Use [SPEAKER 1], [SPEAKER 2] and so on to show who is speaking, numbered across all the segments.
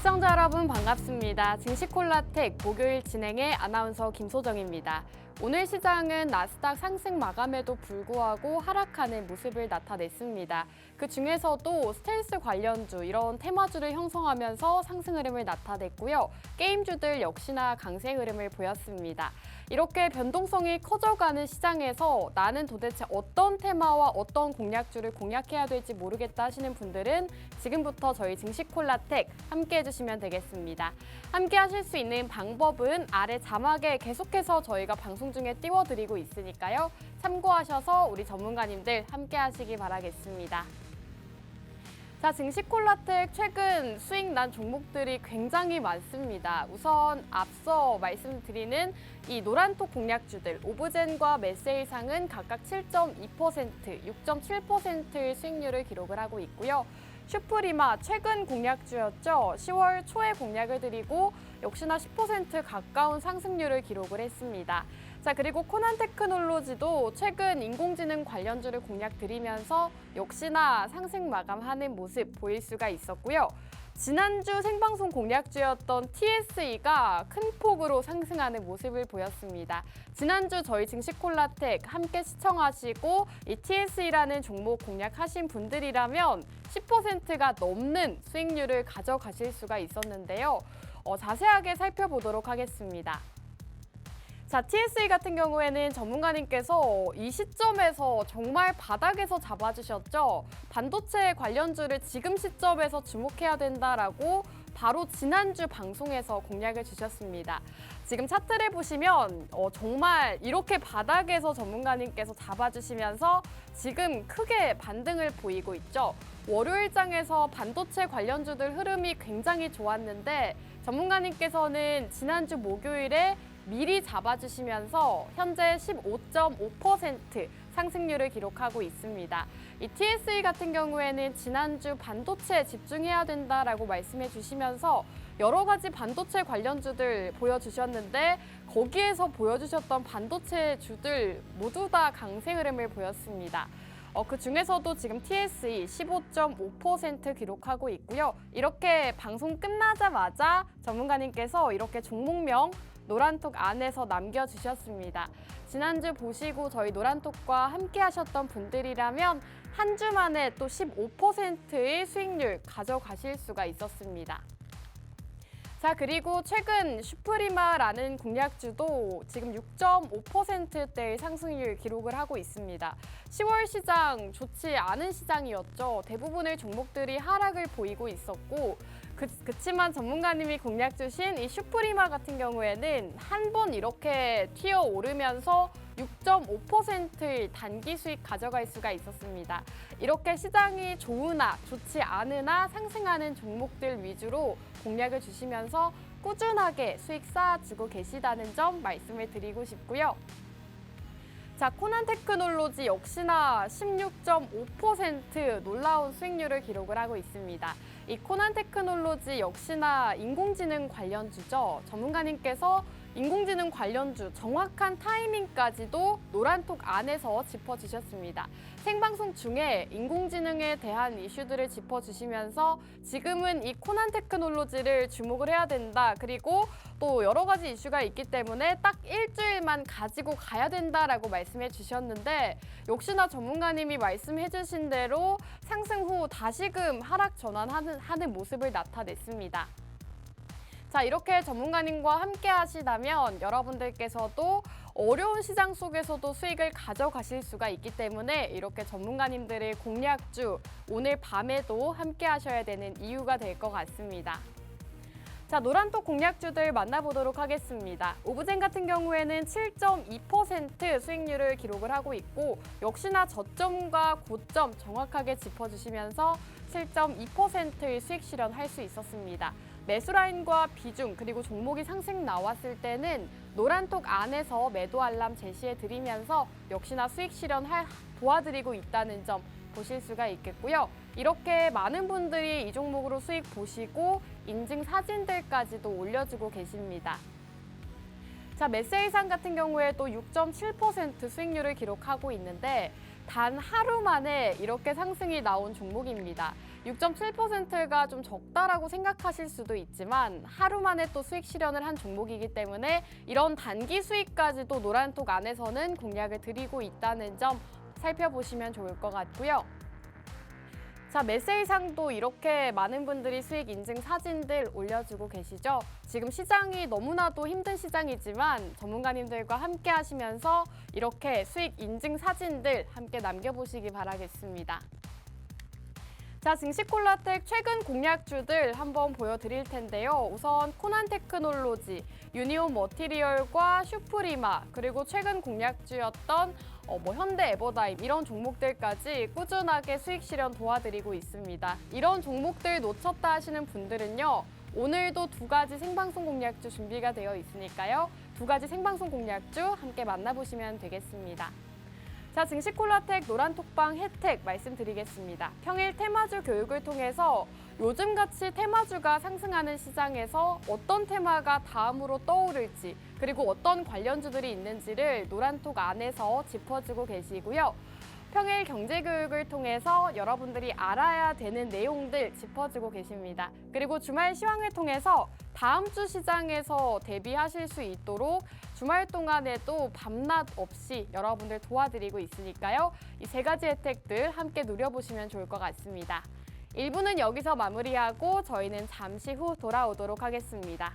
[SPEAKER 1] 시청자 여러분 반갑습니다. 증시콜라텍 목요일 진행의 아나운서 김소정입니다. 오늘 시장은 나스닥 상승 마감에도 불구하고 하락하는 모습을 나타냈습니다. 그 중에서도 스텔스 관련주, 이런 테마주를 형성하면서 상승 흐름을 나타냈고요. 게임주들 역시나 강세 흐름을 보였습니다. 이렇게 변동성이 커져가는 시장에서 나는 도대체 어떤 테마와 어떤 공략주를 공략해야 될지 모르겠다 하시는 분들은 지금부터 저희 증시콜라텍 함께 해주시면 되겠습니다. 함께 하실 수 있는 방법은 아래 자막에 계속해서 저희가 방송 중에 띄워드리고 있으니까요. 참고하셔서 우리 전문가님들 함께 하시기 바라겠습니다. 자, 증시콜라텍 최근 수익 난 종목들이 굉장히 많습니다. 우선 앞서 말씀드리는 이 노란톡 공략주들 오브젠과 메세일상은 각각 7.2%, 6.7%의 수익률을 기록을 하고 있고요. 슈프리마 최근 공략주였죠. 10월 초에 공략을 드리고 역시나 10% 가까운 상승률을 기록을 했습니다. 자, 그리고 코난테크놀로지도 최근 인공지능 관련주를 공략 드리면서 역시나 상승 마감하는 모습 보일 수가 있었고요. 지난주 생방송 공략주였던 TSE가 큰 폭으로 상승하는 모습을 보였습니다. 지난주 저희 증시콜라텍 함께 시청하시고 이 TSE라는 종목 공략하신 분들이라면 10%가 넘는 수익률을 가져가실 수가 있었는데요. 자세하게 살펴보도록 하겠습니다. 자, TSE 같은 경우에는 전문가님께서 이 시점에서 정말 바닥에서 잡아주셨죠. 반도체 관련주를 지금 시점에서 주목해야 된다라고 바로 지난주 방송에서 공략을 주셨습니다. 지금 차트를 보시면 정말 이렇게 바닥에서 전문가님께서 잡아주시면서 지금 크게 반등을 보이고 있죠. 월요일장에서 반도체 관련주들 흐름이 굉장히 좋았는데 전문가님께서는 지난주 목요일에 미리 잡아주시면서 현재 15.5% 상승률을 기록하고 있습니다. 이 TSE 같은 경우에는 지난주 반도체에 집중해야 된다라고 말씀해 주시면서 여러 가지 반도체 관련주들 보여주셨는데 거기에서 보여주셨던 반도체 주들 모두 다 강세 흐름을 보였습니다. 그 중에서도 지금 TSE 15.5% 기록하고 있고요. 이렇게 방송 끝나자마자 전문가님께서 이렇게 종목명 노란톡 안에서 남겨주셨습니다. 지난주 보시고 저희 노란톡과 함께 하셨던 분들이라면 한 주 만에 또 15%의 수익률 가져가실 수가 있었습니다. 자, 그리고 최근 슈프리마라는 공략주도 지금 6.5%대의 상승률 기록을 하고 있습니다. 10월 시장 좋지 않은 시장이었죠. 대부분의 종목들이 하락을 보이고 있었고 그치만 전문가님이 공략 주신 이 슈프리마 같은 경우에는 한 번 이렇게 튀어 오르면서 6.5%의 단기 수익 가져갈 수가 있었습니다. 이렇게 시장이 좋으나 좋지 않으나 상승하는 종목들 위주로 공략을 주시면서 꾸준하게 수익 쌓아주고 계시다는 점 말씀을 드리고 싶고요. 자, 코난테크놀로지 역시나 16.5% 놀라운 수익률을 기록을 하고 있습니다. 이 코난테크놀로지 역시나 인공지능 관련주죠. 전문가님께서 인공지능 관련주 정확한 타이밍까지도 노란톡 안에서 짚어주셨습니다. 생방송 중에 인공지능에 대한 이슈들을 짚어주시면서 지금은 이 코난테크놀로지를 주목을 해야 된다. 그리고 또 여러 가지 이슈가 있기 때문에 딱 일주일만 가지고 가야 된다라고 말씀해 주셨는데 역시나 전문가님이 말씀해 주신 대로 상승 후 다시금 하락 전환하는 모습을 나타냈습니다. 자, 이렇게 전문가님과 함께 하시다면 여러분들께서도 어려운 시장 속에서도 수익을 가져가실 수가 있기 때문에 이렇게 전문가님들의 공략주 오늘 밤에도 함께 하셔야 되는 이유가 될 것 같습니다. 자, 노란톡 공략주들 만나보도록 하겠습니다. 오브젠 같은 경우에는 7.2% 수익률을 기록을 하고 있고 역시나 저점과 고점 정확하게 짚어주시면서 7.2%의 수익 실현할 수 있었습니다. 매수 라인과 비중 그리고 종목이 상승 나왔을 때는 노란톡 안에서 매도 알람 제시해 드리면서 역시나 수익 실현 도와드리고 있다는 점 보실 수가 있겠고요. 이렇게 많은 분들이 이 종목으로 수익 보시고 인증 사진들까지도 올려주고 계십니다. 자, 메세이상 같은 경우에 또 6.7% 수익률을 기록하고 있는데 단 하루 만에 이렇게 상승이 나온 종목입니다. 6.7%가 좀 적다라고 생각하실 수도 있지만 하루 만에 또 수익 실현을 한 종목이기 때문에 이런 단기 수익까지도 노란톡 안에서는 공략을 드리고 있다는 점 살펴보시면 좋을 것 같고요. 자, 매세이상도 이렇게 많은 분들이 수익 인증 사진들 올려주고 계시죠. 지금 시장이 너무나도 힘든 시장이지만 전문가님들과 함께 하시면서 이렇게 수익 인증 사진들 함께 남겨보시기 바라겠습니다. 자, 증시콜라텍 최근 공략주들 한번 보여드릴 텐데요. 우선 코난테크놀로지, 유니온 머티리얼과 슈프리마, 그리고 최근 공략주였던 현대 에버다임 이런 종목들까지 꾸준하게 수익 실현 도와드리고 있습니다. 이런 종목들 놓쳤다 하시는 분들은요. 오늘도 두 가지 생방송 공략주 준비가 되어 있으니까요. 두 가지 생방송 공략주 함께 만나보시면 되겠습니다. 자, 증시콜라텍 노란톡방 혜택 말씀드리겠습니다. 평일 테마주 교육을 통해서 요즘같이 테마주가 상승하는 시장에서 어떤 테마가 다음으로 떠오를지 그리고 어떤 관련주들이 있는지를 노란톡 안에서 짚어주고 계시고요. 평일 경제교육을 통해서 여러분들이 알아야 되는 내용들 짚어주고 계십니다. 그리고 주말 시황을 통해서 다음 주 시장에서 대비하실 수 있도록 주말 동안에도 밤낮 없이 여러분들 도와드리고 있으니까요. 이 세 가지 혜택들 함께 누려보시면 좋을 것 같습니다. 1부는 여기서 마무리하고 저희는 잠시 후 돌아오도록 하겠습니다.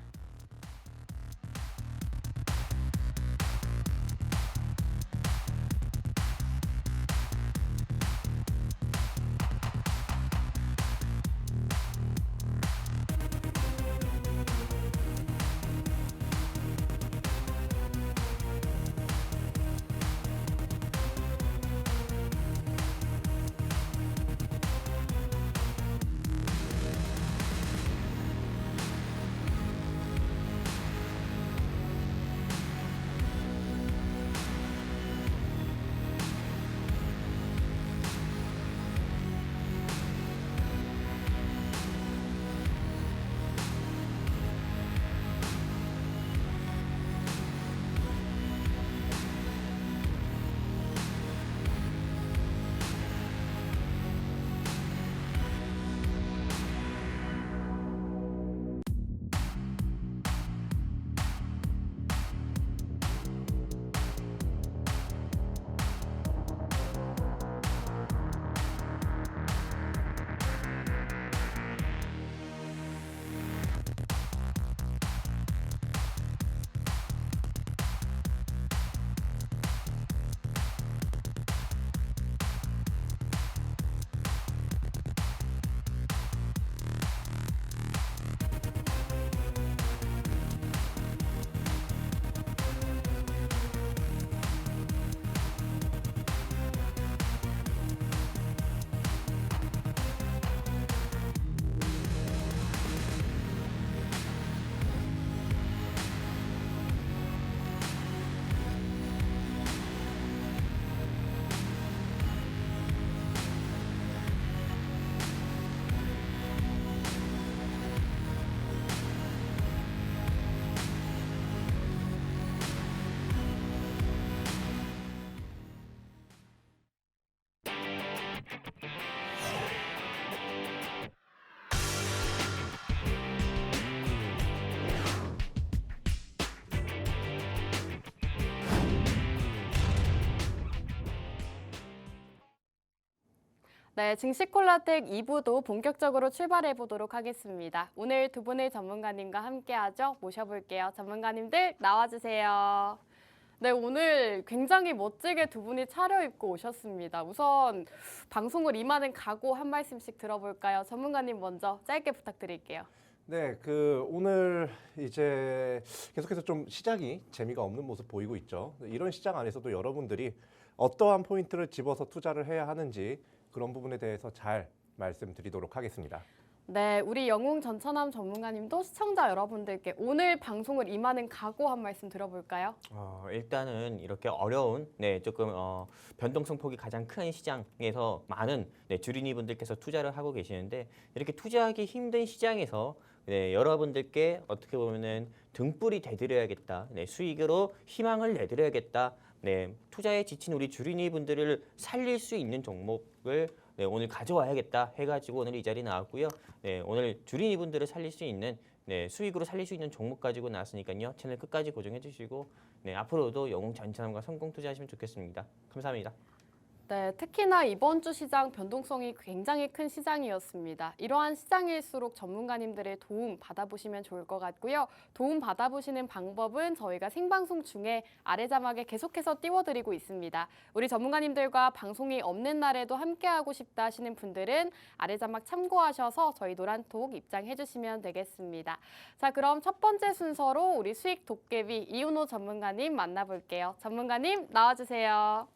[SPEAKER 1] 네, 증시콜라텍 2부도 본격적으로 출발해 보도록 하겠습니다. 오늘 두 분의 전문가님과 함께하죠. 모셔볼게요. 전문가님들 나와주세요. 네, 오늘 굉장히 멋지게 두 분이 차려입고 오셨습니다. 우선 방송을 임하는 각오 한 말씀씩 들어볼까요? 전문가님 먼저 짧게 부탁드릴게요.
[SPEAKER 2] 네, 오늘 이제 계속해서 좀 시장이 재미가 없는 모습 보이고 있죠. 이런 시장 안에서도 여러분들이 어떠한 포인트를 집어서 투자를 해야 하는지 그런 부분에 대해서 잘 말씀드리도록 하겠습니다.
[SPEAKER 1] 네, 우리 영웅 전천함 전문가님도 시청자 여러분들께 오늘 방송을 임하는 각오 한 말씀 들어볼까요?
[SPEAKER 3] 일단은 이렇게 어려운 조금 변동성 폭이 가장 큰 시장에서 많은 주린이분들께서 투자를 하고 계시는데 이렇게 투자하기 힘든 시장에서 여러분들께 어떻게 보면은 등불이 되드려야겠다, 수익으로 희망을 내드려야겠다. 네, 투자에 지친 우리 주린이 분들을 살릴 수 있는 종목을 네, 오늘 가져와야겠다 해가지고 오늘 이 자리에 나왔고요. 네, 오늘 주린이 분들을 살릴 수 있는 네, 수익으로 살릴 수 있는 종목 가지고 나왔으니까요. 채널 끝까지 고정해 주시고 네, 앞으로도 영웅 전처남과 성공 투자하시면 좋겠습니다. 감사합니다.
[SPEAKER 1] 네, 특히나 이번 주 시장 변동성이 굉장히 큰 시장이었습니다. 이러한 시장일수록 전문가님들의 도움 받아보시면 좋을 것 같고요. 도움 받아보시는 방법은 저희가 생방송 중에 아래 자막에 계속해서 띄워드리고 있습니다. 우리 전문가님들과 방송이 없는 날에도 함께하고 싶다 하시는 분들은 아래 자막 참고하셔서 저희 노란톡 입장해 주시면 되겠습니다. 자, 그럼 첫 번째 순서로 우리 수익 도깨비 이윤호 전문가님 만나볼게요. 전문가님 나와주세요.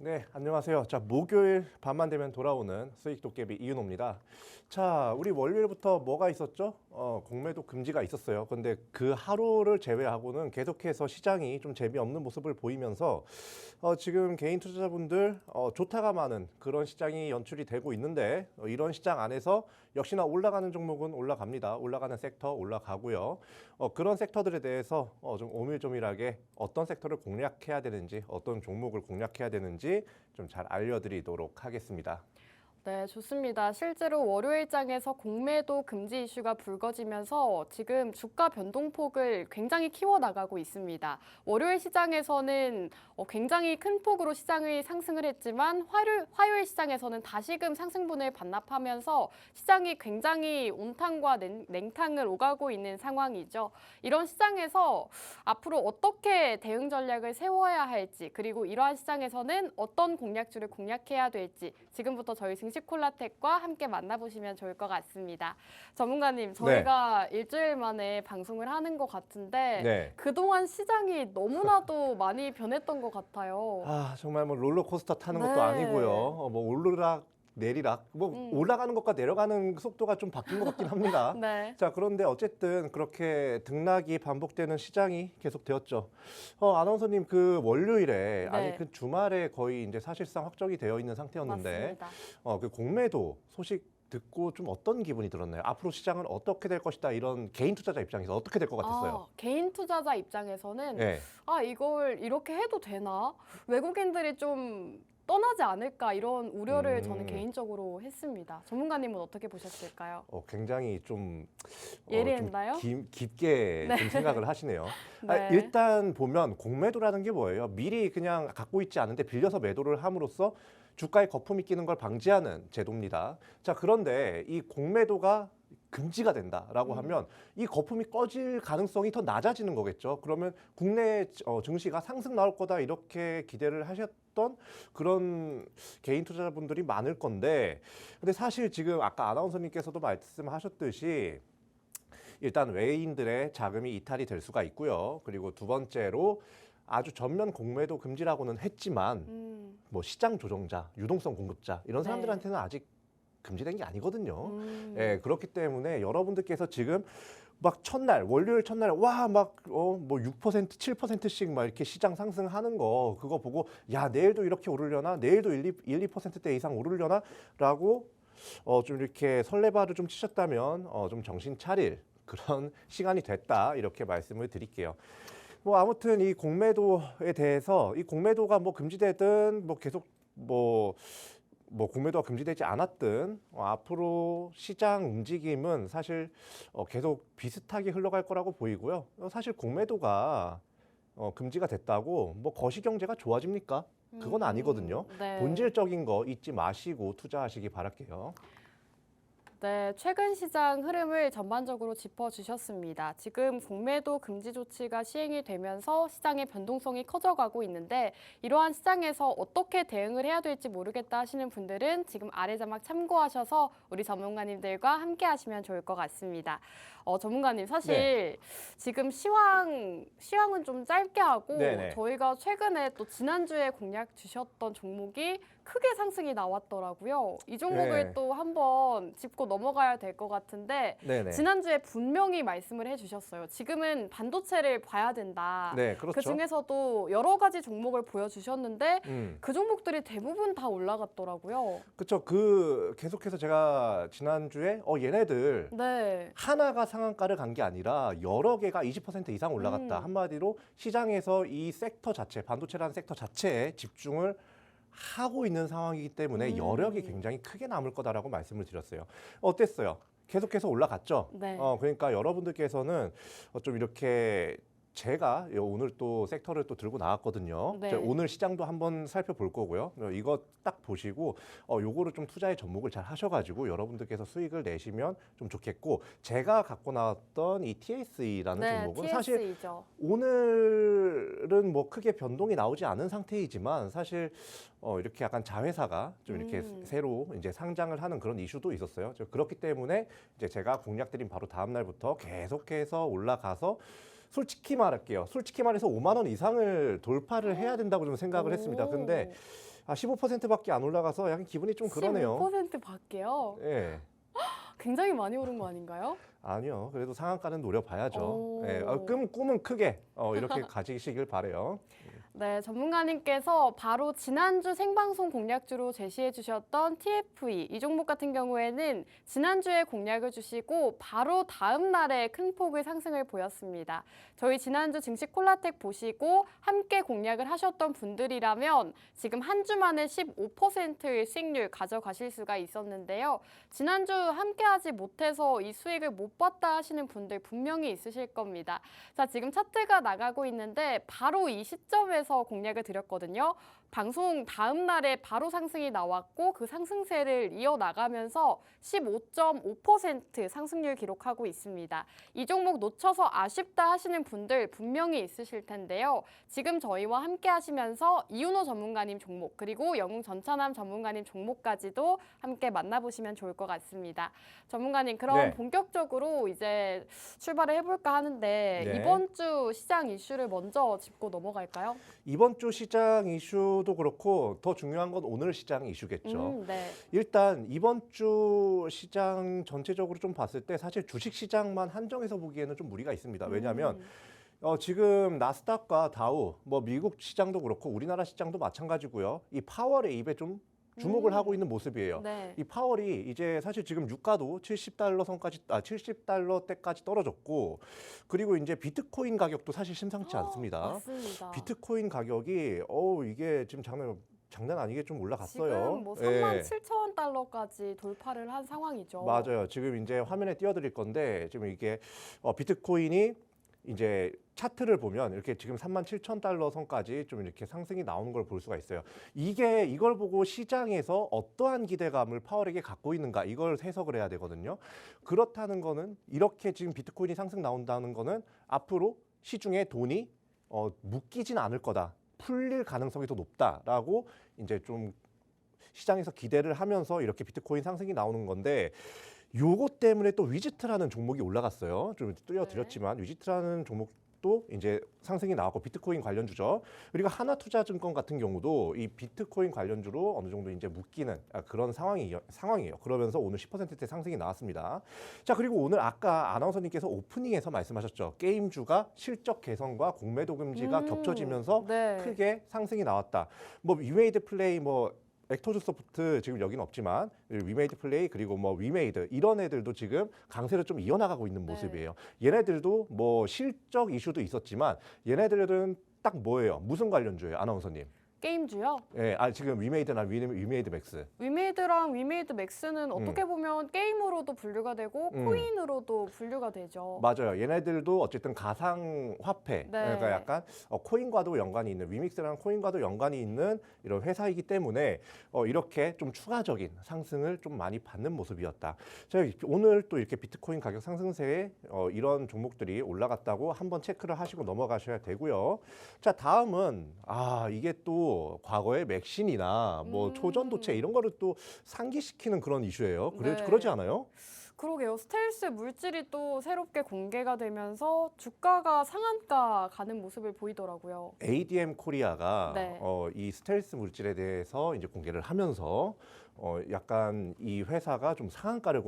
[SPEAKER 2] 네, 안녕하세요. 자, 목요일 밤만 되면 돌아오는 수익 도깨비 이윤호입니다. 자, 우리 월요일부터 뭐가 있었죠? 공매도 금지가 있었어요. 근데 그 하루를 제외하고는 계속해서 시장이 좀 재미없는 모습을 보이면서 지금 개인 투자자분들 조타가 많은 그런 시장이 연출이 되고 있는데 이런 시장 안에서 역시나 올라가는 종목은 올라갑니다. 올라가는 섹터 올라가고요. 그런 섹터들에 대해서 좀 오밀조밀하게 어떤 섹터를 공략해야 되는지 어떤 종목을 공략해야 되는지 좀 잘 알려드리도록 하겠습니다.
[SPEAKER 1] 네, 좋습니다. 실제로 월요일장에서 공매도 금지 이슈가 불거지면서 지금 주가 변동폭을 굉장히 키워나가고 있습니다. 월요일 시장에서는 굉장히 큰 폭으로 시장이 상승을 했지만 화요일 시장에서는 다시금 상승분을 반납하면서 시장이 굉장히 온탕과 냉탕을 오가고 있는 상황이죠. 이런 시장에서 앞으로 어떻게 대응 전략을 세워야 할지 그리고 이러한 시장에서는 어떤 공략주를 공략해야 될지 지금부터 저희 증시콜라텍과 함께 만나보시면 좋을 것 같습니다. 전문가님, 저희가 일주일 만에 방송을 하는 것 같은데
[SPEAKER 2] 네.
[SPEAKER 1] 그동안 시장이 너무나도 많이 변했던 것 같아요.
[SPEAKER 2] 아, 정말 뭐 롤러코스터 타는 것도
[SPEAKER 1] 네.
[SPEAKER 2] 아니고요. 뭐 오르락 내리락 올라가는 것과 내려가는 속도가 좀 바뀐 것 같긴 합니다.
[SPEAKER 1] 네.
[SPEAKER 2] 자, 그런데 어쨌든 그렇게 등락이 반복되는 시장이 계속되었죠. 아나운서님 그 월요일에
[SPEAKER 1] 네.
[SPEAKER 2] 아니 그 주말에 거의 이제 사실상 확정이 되어 있는 상태였는데
[SPEAKER 1] 맞습니다.
[SPEAKER 2] 그 공매도 소식 듣고 좀 어떤 기분이 들었나요? 앞으로 시장은 어떻게 될 것이다 이런 개인 투자자 입장에서 어떻게 될 것 같았어요?
[SPEAKER 1] 개인 투자자 입장에서는
[SPEAKER 2] 네.
[SPEAKER 1] 이걸 이렇게 해도 되나? 외국인들이 좀 떠나지 않을까 이런 우려를 저는 개인적으로 했습니다. 전문가님은 어떻게 보셨을까요?
[SPEAKER 2] 굉장히 좀
[SPEAKER 1] 예리했나요?
[SPEAKER 2] 깊게
[SPEAKER 1] 네.
[SPEAKER 2] 좀 생각을 하시네요.
[SPEAKER 1] 네.
[SPEAKER 2] 일단 보면 공매도라는 게 뭐예요? 미리 그냥 갖고 있지 않은데 빌려서 매도를 함으로써 주가에 거품이 끼는 걸 방지하는 제도입니다. 자, 그런데 이 공매도가 금지가 된다라고 하면 이 거품이 꺼질 가능성이 더 낮아지는 거겠죠. 그러면 국내 증시가 상승 나올 거다 이렇게 기대를 하셨던 그런 개인 투자자분들이 많을 건데, 근데 사실 지금 아까 아나운서님께서도 말씀하셨듯이 일단 외인들의 자금이 이탈이 될 수가 있고요. 그리고 두 번째로 아주 전면 공매도 금지라고는 했지만 뭐 시장 조정자, 유동성 공급자 이런 사람들한테는 아직 금지된 게 아니거든요. 예, 그렇기 때문에 여러분들께서 지금 막 첫날 월요일 첫날 와 막 뭐 6% 7%씩 막 이렇게 시장 상승하는 거 그거 보고 야 내일도 이렇게 오르려나 내일도 1-2%대 이상 오르려나라고 좀 이렇게 설레발을 좀 치셨다면 좀 정신 차릴 그런 시간이 됐다 이렇게 말씀을 드릴게요. 뭐 아무튼 이 공매도에 대해서 이 공매도가 뭐 금지되든 뭐 계속 뭐 공매도가 금지되지 않았든 앞으로 시장 움직임은 사실 계속 비슷하게 흘러갈 거라고 보이고요. 사실 공매도가 금지가 됐다고 뭐 거시경제가 좋아집니까? 그건 아니거든요.
[SPEAKER 1] 네.
[SPEAKER 2] 본질적인 거 잊지 마시고 투자하시기 바랄게요.
[SPEAKER 1] 네, 최근 시장 흐름을 전반적으로 짚어주셨습니다. 지금 공매도 금지 조치가 시행이 되면서 시장의 변동성이 커져가고 있는데 이러한 시장에서 어떻게 대응을 해야 될지 모르겠다 하시는 분들은 지금 아래 자막 참고하셔서 우리 전문가님들과 함께 하시면 좋을 것 같습니다. 전문가님, 사실 지금 시황은 좀 짧게 하고
[SPEAKER 2] 네네.
[SPEAKER 1] 저희가 최근에 또 지난주에 공략 주셨던 종목이 크게 상승이 나왔더라고요. 이 종목을
[SPEAKER 2] 네.
[SPEAKER 1] 또 한번 짚고 넘어가야 될 것 같은데
[SPEAKER 2] 네네.
[SPEAKER 1] 지난주에 분명히 말씀을 해주셨어요. 지금은 반도체를 봐야 된다.
[SPEAKER 2] 네, 그렇죠.
[SPEAKER 1] 그 중에서도 여러 가지 종목을 보여주셨는데
[SPEAKER 2] 음.
[SPEAKER 1] 그 종목들이 대부분 다 올라갔더라고요.
[SPEAKER 2] 그렇죠. 계속해서 제가 지난주에 얘네들
[SPEAKER 1] 네.
[SPEAKER 2] 하나가 상한가를 간 게 아니라 여러 개가 20% 이상 올라갔다.
[SPEAKER 1] 음.
[SPEAKER 2] 한마디로 시장에서 이 섹터 자체, 반도체라는 섹터 자체에 집중을 하고 있는 상황이기 때문에 여력이 굉장히 크게 남을 거다라고 말씀을 드렸어요. 어땠어요? 계속해서 올라갔죠.
[SPEAKER 1] 네.
[SPEAKER 2] 그러니까 여러분들께서는 좀 이렇게 제가 오늘 또 섹터를 또 들고 나왔거든요.
[SPEAKER 1] 네.
[SPEAKER 2] 제가 오늘 시장도 한번 살펴볼 거고요. 이거 딱 보시고 요거를 좀 투자의 접목을 잘 하셔가지고 여러분들께서 수익을 내시면 좀 좋겠고, 제가 갖고 나왔던 이 TSE라는
[SPEAKER 1] 네,
[SPEAKER 2] 종목은 사실
[SPEAKER 1] TSE죠.
[SPEAKER 2] 오늘은 뭐 크게 변동이 나오지 않은 상태이지만 사실 이렇게 약간 자회사가 좀 이렇게 새로 이제 상장을 하는 그런 이슈도 있었어요. 그렇기 때문에 이제 제가 공략드린 바로 다음 날부터 계속해서 올라가서 솔직히 말할게요. 솔직히 말해서 5만 원 이상을 돌파를 해야 된다고 좀 생각을 했습니다. 근데 15%밖에 안 올라가서 약간 기분이 좀 그러네요.
[SPEAKER 1] 15% 밖에요.
[SPEAKER 2] 예.
[SPEAKER 1] 굉장히 많이 오른 거 아닌가요?
[SPEAKER 2] 아니요. 그래도 상한가는 노려봐야죠.
[SPEAKER 1] 오.
[SPEAKER 2] 예. 꿈은 크게 이렇게 가지시길 바래요.
[SPEAKER 1] 네, 전문가님께서 바로 지난주 생방송 공략주로 제시해 주셨던 TFE 이 종목 같은 경우에는 지난주에 공략을 주시고 바로 다음 날에 큰 폭의 상승을 보였습니다. 저희 지난주 증시 콜라텍 보시고 함께 공략을 하셨던 분들이라면 지금 한 주 만에 15%의 수익률 가져가실 수가 있었는데요. 지난주 함께하지 못해서 이 수익을 못 봤다 하시는 분들 분명히 있으실 겁니다. 자, 지금 차트가 나가고 있는데 바로 이 시점에서 공략을 드렸거든요. 방송 다음 날에 바로 상승이 나왔고 그 상승세를 이어나가면서 15.5% 상승률 기록하고 있습니다. 이 종목 놓쳐서 아쉽다 하시는 분들 분명히 있으실 텐데요. 지금 저희와 함께 하시면서 이윤호 전문가님 종목 그리고 영웅 전차남 전문가님 종목까지도 함께 만나보시면 좋을 것 같습니다. 전문가님, 그럼
[SPEAKER 2] 네.
[SPEAKER 1] 본격적으로 이제 출발을 해볼까 하는데
[SPEAKER 2] 네.
[SPEAKER 1] 이번 주 시장 이슈를 먼저 짚고 넘어갈까요?
[SPEAKER 2] 이번 주 시장 이슈도 그렇고 더 중요한 건 오늘 시장 이슈겠죠.
[SPEAKER 1] 네.
[SPEAKER 2] 일단 이번 주 시장 전체적으로 좀 봤을 때 사실 주식 시장만 한정해서 보기에는 좀 무리가 있습니다. 왜냐하면 지금 나스닥과 다우, 뭐 미국 시장도 그렇고 우리나라 시장도 마찬가지고요. 이 파월의 입에 좀 주목을 하고 있는 모습이에요.
[SPEAKER 1] 네.
[SPEAKER 2] 이 파월이 이제 사실 지금 유가도 70달러 선까지 70달러대까지 떨어졌고, 그리고 이제 비트코인 가격도 사실 심상치 않습니다.
[SPEAKER 1] 맞습니다.
[SPEAKER 2] 비트코인 가격이 이게 지금 장난 아니게 좀 올라갔어요.
[SPEAKER 1] 지금 뭐
[SPEAKER 2] 예.
[SPEAKER 1] 37,000달러까지 돌파를 한 상황이죠.
[SPEAKER 2] 맞아요. 지금 이제 화면에 띄워드릴 건데 지금 이게 비트코인이 이제 차트를 보면 이렇게 지금 37,000달러 선까지 좀 이렇게 상승이 나오는 걸 볼 수가 있어요. 이걸 보고 시장에서 어떠한 기대감을 파월에게 갖고 있는가, 이걸 해석을 해야 되거든요. 그렇다는 거는 이렇게 지금 비트코인이 상승 나온다는 거는 앞으로 시중에 돈이 묶이진 않을 거다, 풀릴 가능성이 더 높다라고 이제 좀 시장에서 기대를 하면서 이렇게 비트코인 상승이 나오는 건데, 요것 때문에 또 위지트라는 종목이 올라갔어요. 좀 띄워드렸지만 위지트라는 종목도 이제 상승이 나왔고 비트코인 관련주죠. 그리고 하나투자증권 같은 경우도 이 비트코인 관련주로 어느 정도 이제 묶이는 그런 상황이에요. 그러면서 오늘 10%대 상승이 나왔습니다. 자, 그리고 오늘 아까 아나운서님께서 오프닝에서 말씀하셨죠. 게임주가 실적 개선과 공매도 금지가 겹쳐지면서
[SPEAKER 1] 네.
[SPEAKER 2] 크게 상승이 나왔다. 뭐 위메이드 플레이, 뭐 액터즈 소프트 지금 여기는 없지만 위메이드 플레이, 그리고 뭐 위메이드, 이런 애들도 지금 강세를 좀 이어나가고 있는 모습이에요. 얘네들도 뭐 실적 이슈도 있었지만 얘네들은 딱 뭐예요? 무슨 관련주예요, 아나운서님?
[SPEAKER 1] 게임주요?
[SPEAKER 2] 예, 지금 위메이드나 위메이드 맥스.
[SPEAKER 1] 위메이드랑 위메이드 맥스는 어떻게 보면 게임으로도 분류가 되고 코인으로도 분류가 되죠.
[SPEAKER 2] 맞아요. 얘네들도 어쨌든 가상 화폐, 그러니까 약간 코인과도 연관이 있는, 위믹스랑 코인과도 연관이 있는 이런 회사이기 때문에 이렇게 좀 추가적인 상승을 좀 많이 받는 모습이었다. 자, 오늘 또 이렇게 비트코인 가격 상승세에 이런 종목들이 올라갔다고 한번 체크를 하시고 넘어가셔야 되고요. 자, 다음은 이게 또 과거의 맥신이나 뭐 초전도체 이런 거를 또 상기시키는 그런 이슈예요.
[SPEAKER 1] 네.
[SPEAKER 2] 그러지 않아요?
[SPEAKER 1] 그러게요. 스텔스 물질이 또 새롭게 공개가 되면서 주가가 상한가 가는 모습을 보이더라고요.
[SPEAKER 2] ADM 코리아가
[SPEAKER 1] 네.
[SPEAKER 2] 이 스텔스 물질에 대해서 이제 공개를 하면서 약간 이 회사가 좀 상한가를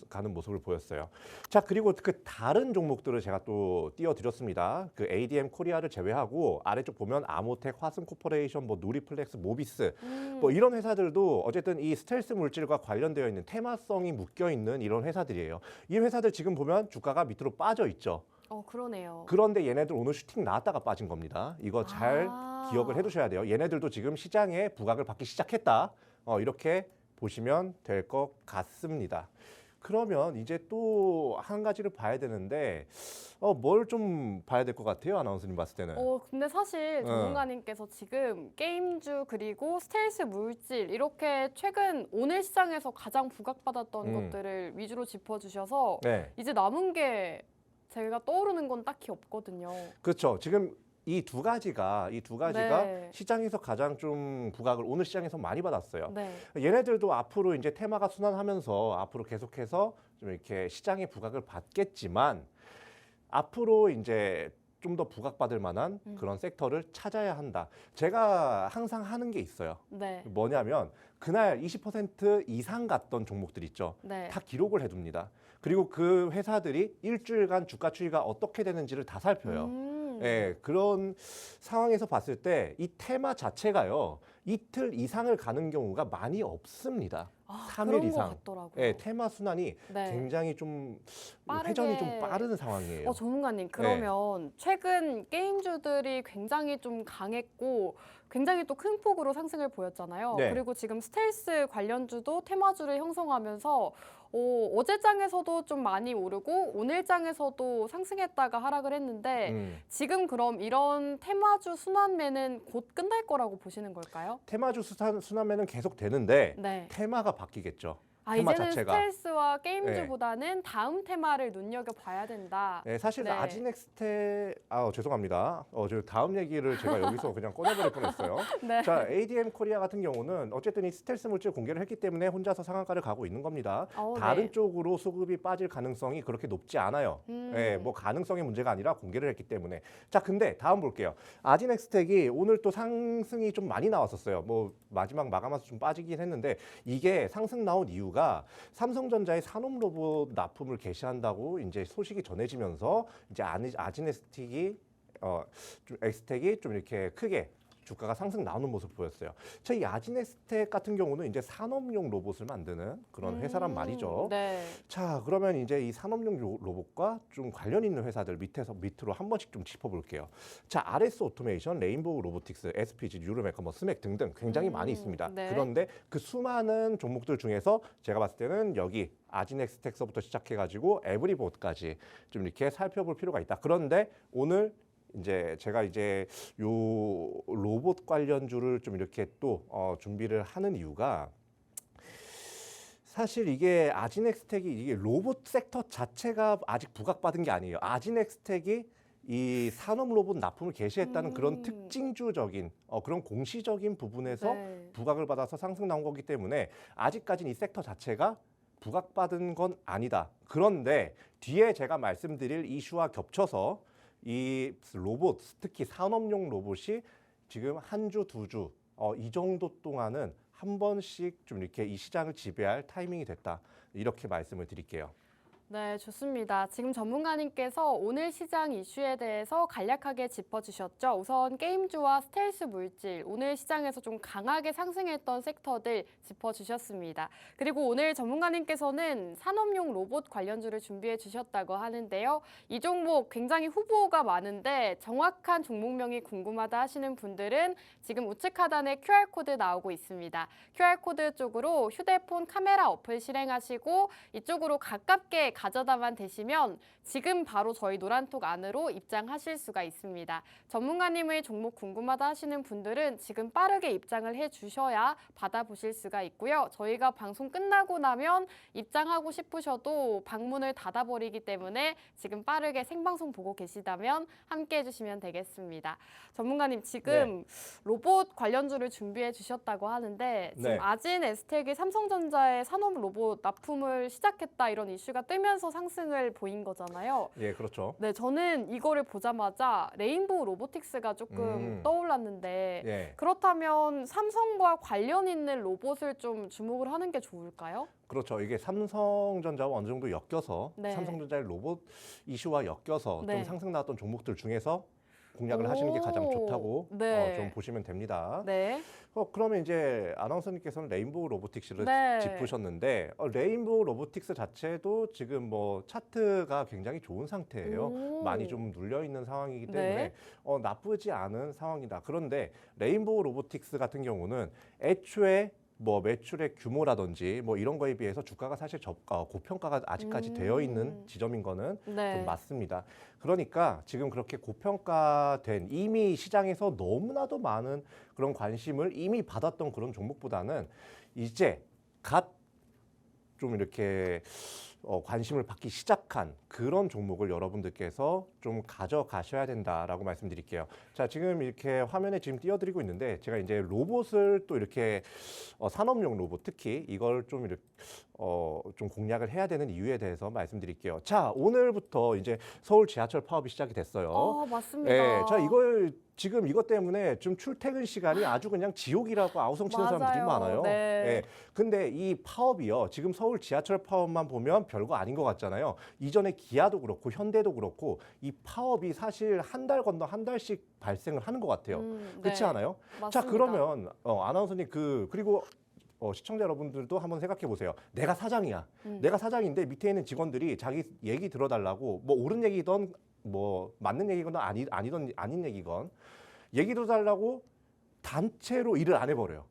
[SPEAKER 2] 가는 모습을 보였어요. 자, 그리고 그 다른 종목들을 제가 또 띄워드렸습니다. 그 ADM 코리아를 제외하고 아래쪽 보면 아모텍, 화승코퍼레이션, 뭐 누리플렉스, 모비스 뭐 이런 회사들도 어쨌든 이 스텔스 물질과 관련되어 있는 테마성이 묶여 있는 이런 회사들이에요. 이 회사들 지금 보면 주가가 밑으로 빠져 있죠.
[SPEAKER 1] 그러네요.
[SPEAKER 2] 그런데 얘네들 오늘 슈팅 나왔다가 빠진 겁니다. 이거 잘 기억을 해두셔야 돼요. 얘네들도 지금 시장에 부각을 받기 시작했다. 이렇게 보시면 될 것 같습니다. 그러면 이제 또 한 가지를 봐야 되는데 뭘 좀 봐야 될 것 같아요, 아나운서님 봤을 때는.
[SPEAKER 1] 근데 사실 전문가님께서 지금 게임주 그리고 스텔스 물질 이렇게 최근 오늘 시장에서 가장 부각받았던 것들을 위주로 짚어주셔서
[SPEAKER 2] 네,
[SPEAKER 1] 이제 남은 게 제가 떠오르는 건 딱히 없거든요.
[SPEAKER 2] 그렇죠. 지금 이 두 가지가
[SPEAKER 1] 네.
[SPEAKER 2] 시장에서 가장 좀 부각을 오늘 시장에서 많이 받았어요.
[SPEAKER 1] 네.
[SPEAKER 2] 얘네들도 앞으로 이제 테마가 순환하면서 앞으로 계속해서 좀 이렇게 시장의 부각을 받겠지만 앞으로 이제 좀 더 부각받을 만한 그런 섹터를 찾아야 한다. 제가 항상 하는 게 있어요.
[SPEAKER 1] 네.
[SPEAKER 2] 뭐냐면 그날 20% 이상 갔던 종목들 있죠.
[SPEAKER 1] 네.
[SPEAKER 2] 다 기록을 해둡니다. 그리고 그 회사들이 일주일간 주가 추이가 어떻게 되는지를 다 살펴요. 예, 그런 상황에서 봤을 때 이 테마 자체가요. 이틀 이상을 가는 경우가 많이 없습니다. 3일
[SPEAKER 1] 그런
[SPEAKER 2] 이상.
[SPEAKER 1] 것 같더라고요.
[SPEAKER 2] 예, 테마 순환이
[SPEAKER 1] 네.
[SPEAKER 2] 굉장히 좀
[SPEAKER 1] 빠르게.
[SPEAKER 2] 회전이 좀 빠른 상황이에요.
[SPEAKER 1] 전문가님, 그러면 최근 게임주들이 굉장히 좀 강했고 굉장히 또 큰 폭으로 상승을 보였잖아요.
[SPEAKER 2] 네.
[SPEAKER 1] 그리고 지금 스텔스 관련주도 테마주를 형성하면서 어제장에서도 좀 많이 오르고 오늘장에서도 상승했다가 하락을 했는데 지금 그럼 이런 테마주 순환매는 곧 끝날 거라고 보시는 걸까요?
[SPEAKER 2] 테마주 순환매는 계속 되는데
[SPEAKER 1] 네.
[SPEAKER 2] 테마가 바뀌겠죠. 테마
[SPEAKER 1] 이제는
[SPEAKER 2] 자체가.
[SPEAKER 1] 스텔스와 게임주보다는 다음 테마를 눈여겨봐야 된다.
[SPEAKER 2] 네, 사실
[SPEAKER 1] 네.
[SPEAKER 2] 아지넥스텍 죄송합니다. 저 다음 얘기를 제가 여기서 그냥 꺼내버릴 뻔했어요.
[SPEAKER 1] 네.
[SPEAKER 2] 자, ADM 코리아 같은 경우는 어쨌든 이 스텔스 물질 공개를 했기 때문에 혼자서 상한가를 가고 있는 겁니다. 다른
[SPEAKER 1] 네.
[SPEAKER 2] 쪽으로 수급이 빠질 가능성이 그렇게 높지 않아요. 네, 뭐 가능성의 문제가 아니라 공개를 했기 때문에. 자, 근데 다음 볼게요. 아지넥스텍이 오늘 또 상승이 좀 많이 나왔었어요. 뭐 마지막 마감해서 좀 빠지긴 했는데 이게 상승 나온 이유가 삼성전자의 산업 로봇 납품을 개시한다고 이제 소식이 전해지면서 이제 아지넥스텍이 좀 엑스텍이 좀 이렇게 크게 주가가 상승 나오는 모습 보였어요. 이 아지넥스텍 같은 경우는 이제 산업용 로봇을 만드는 그런 회사란 말이죠.
[SPEAKER 1] 네.
[SPEAKER 2] 자, 그러면 이제 이 산업용 로봇과 좀 관련 있는 회사들 밑으로 한 번씩 좀 짚어볼게요. 자, RS 오토메이션, 레인보우 로보틱스, SPG, 뉴로메카, 뭐 스맥 등등 굉장히 많이 있습니다.
[SPEAKER 1] 네.
[SPEAKER 2] 그런데 그 수많은 종목들 중에서 제가 봤을 때는 여기 아지넥스텍서부터 시작해가지고 에브리봇까지 좀 이렇게 살펴볼 필요가 있다. 그런데 오늘 제가 요 로봇 관련주를 좀 이렇게 또 준비를 하는 이유가 사실 이게 아지넥스텍이 이게 로봇 섹터 자체가 아직 부각받은 게 아니에요. 아지넥스텍이 이 산업 로봇 납품을 개시했다는 그런 특징주적인 그런 공시적인 부분에서
[SPEAKER 1] 네.
[SPEAKER 2] 부각을 받아서 상승 나온 거기 때문에 아직까지는 이 섹터 자체가 부각받은 건 아니다. 그런데 뒤에 제가 말씀드릴 이슈와 겹쳐서 이 로봇, 특히 산업용 로봇이 지금 한 주, 두 주, 이 정도 동안은 한 번씩 좀 이렇게 이 시장을 지배할 타이밍이 됐다. 이렇게 말씀을 드릴게요.
[SPEAKER 1] 네, 좋습니다. 지금 전문가님께서 오늘 시장 이슈에 대해서 간략하게 짚어주셨죠. 우선 게임주와 스텔스 물질, 오늘 시장에서 좀 강하게 상승했던 섹터들 짚어주셨습니다. 그리고 오늘 전문가님께서는 산업용 로봇 관련주를 준비해 주셨다고 하는데요. 이 종목 굉장히 후보가 많은데 정확한 종목명이 궁금하다 하시는 분들은 지금 우측 하단에 QR코드 나오고 있습니다. QR코드 쪽으로 휴대폰 카메라 어플 실행하시고 이쪽으로 가깝게 가져다만 대시면 지금 바로 저희 노란톡 안으로 입장하실 수가 있습니다. 전문가님의 종목 궁금하다 하시는 분들은 지금 빠르게 입장을 해주셔야 받아보실 수가 있고요. 저희가 방송 끝나고 나면 입장하고 싶으셔도 방문을 닫아버리기 때문에 지금 빠르게 생방송 보고 계시다면 함께 해주시면 되겠습니다. 전문가님 지금 로봇 관련주를 준비해 주셨다고 하는데 지금
[SPEAKER 2] 네.
[SPEAKER 1] 아진, 에스텍이 삼성전자의 산업 로봇 납품을 시작했다 이런 이슈가 뜨면서 상승을 보인 거잖아요.
[SPEAKER 2] 예, 그렇죠.
[SPEAKER 1] 네, 저는 이거를 보자마자 레인보우 로보틱스가 조금 떠올랐는데
[SPEAKER 2] 예.
[SPEAKER 1] 그렇다면 삼성과 관련 있는 로봇을 좀 주목을 하는 게 좋을까요?
[SPEAKER 2] 그렇죠. 이게 삼성전자와 어느 정도 엮여서
[SPEAKER 1] 네.
[SPEAKER 2] 삼성전자의 로봇 이슈와 엮여서
[SPEAKER 1] 네.
[SPEAKER 2] 좀 상승 나왔던 종목들 중에서 공략을 하시는 게 가장
[SPEAKER 1] 오,
[SPEAKER 2] 좋다고
[SPEAKER 1] 네.
[SPEAKER 2] 좀 보시면 됩니다.
[SPEAKER 1] 네.
[SPEAKER 2] 그러면 이제 아나운서님께서는 레인보우 로보틱스를
[SPEAKER 1] 네.
[SPEAKER 2] 짚으셨는데 레인보우 로보틱스 자체도 지금 뭐 차트가 굉장히 좋은 상태예요.
[SPEAKER 1] 오.
[SPEAKER 2] 많이 좀 눌려 있는 상황이기
[SPEAKER 1] 네.
[SPEAKER 2] 때문에 나쁘지 않은 상황이다. 그런데 레인보우 로보틱스 같은 경우는 애초에 뭐 매출의 규모라든지 뭐 이런 거에 비해서 주가가 사실 고평가가 아직까지 되어 있는 지점인 거는
[SPEAKER 1] 네.
[SPEAKER 2] 좀 맞습니다. 그러니까 지금 그렇게 고평가된 이미 시장에서 너무나도 많은 그런 관심을 이미 받았던 그런 종목보다는 이제 갓 좀 이렇게 관심을 받기 시작한 그런 종목을 여러분들께서 좀 가져가셔야 된다라고 말씀드릴게요. 자, 지금 이렇게 화면에 지금 띄워드리고 있는데 제가 이제 로봇을 또 이렇게 산업용 로봇 특히 이걸 좀 이렇게 좀 공략을 해야 되는 이유에 대해서 말씀드릴게요. 자, 오늘부터 이제 서울 지하철 파업이 시작이 됐어요.
[SPEAKER 1] 맞습니다.
[SPEAKER 2] 네, 자 이걸 지금 이것 때문에 좀 출퇴근 시간이 아주 그냥 지옥이라고 아우성치는 사람들이
[SPEAKER 1] 맞아요.
[SPEAKER 2] 많아요.
[SPEAKER 1] 네.
[SPEAKER 2] 예. 근데 이 파업이요. 지금 서울 지하철 파업만 보면 별거 아닌 것 같잖아요. 이전에 기아도 그렇고 현대도 그렇고 이 파업이 사실 한 달 건너 한 달씩 발생을 하는 것 같아요. 그렇지
[SPEAKER 1] 네.
[SPEAKER 2] 않아요?
[SPEAKER 1] 맞습니다.
[SPEAKER 2] 자, 그러면 아나운서님 그리고 시청자 여러분들도 한번 생각해 보세요. 내가 사장이야. 내가 사장인데 밑에 있는 직원들이 자기 얘기 들어달라고 뭐 옳은 얘기든 뭐 맞는 얘기건 아니던 아닌 얘기건 얘기 들어달라고 단체로 일을 안 해버려요.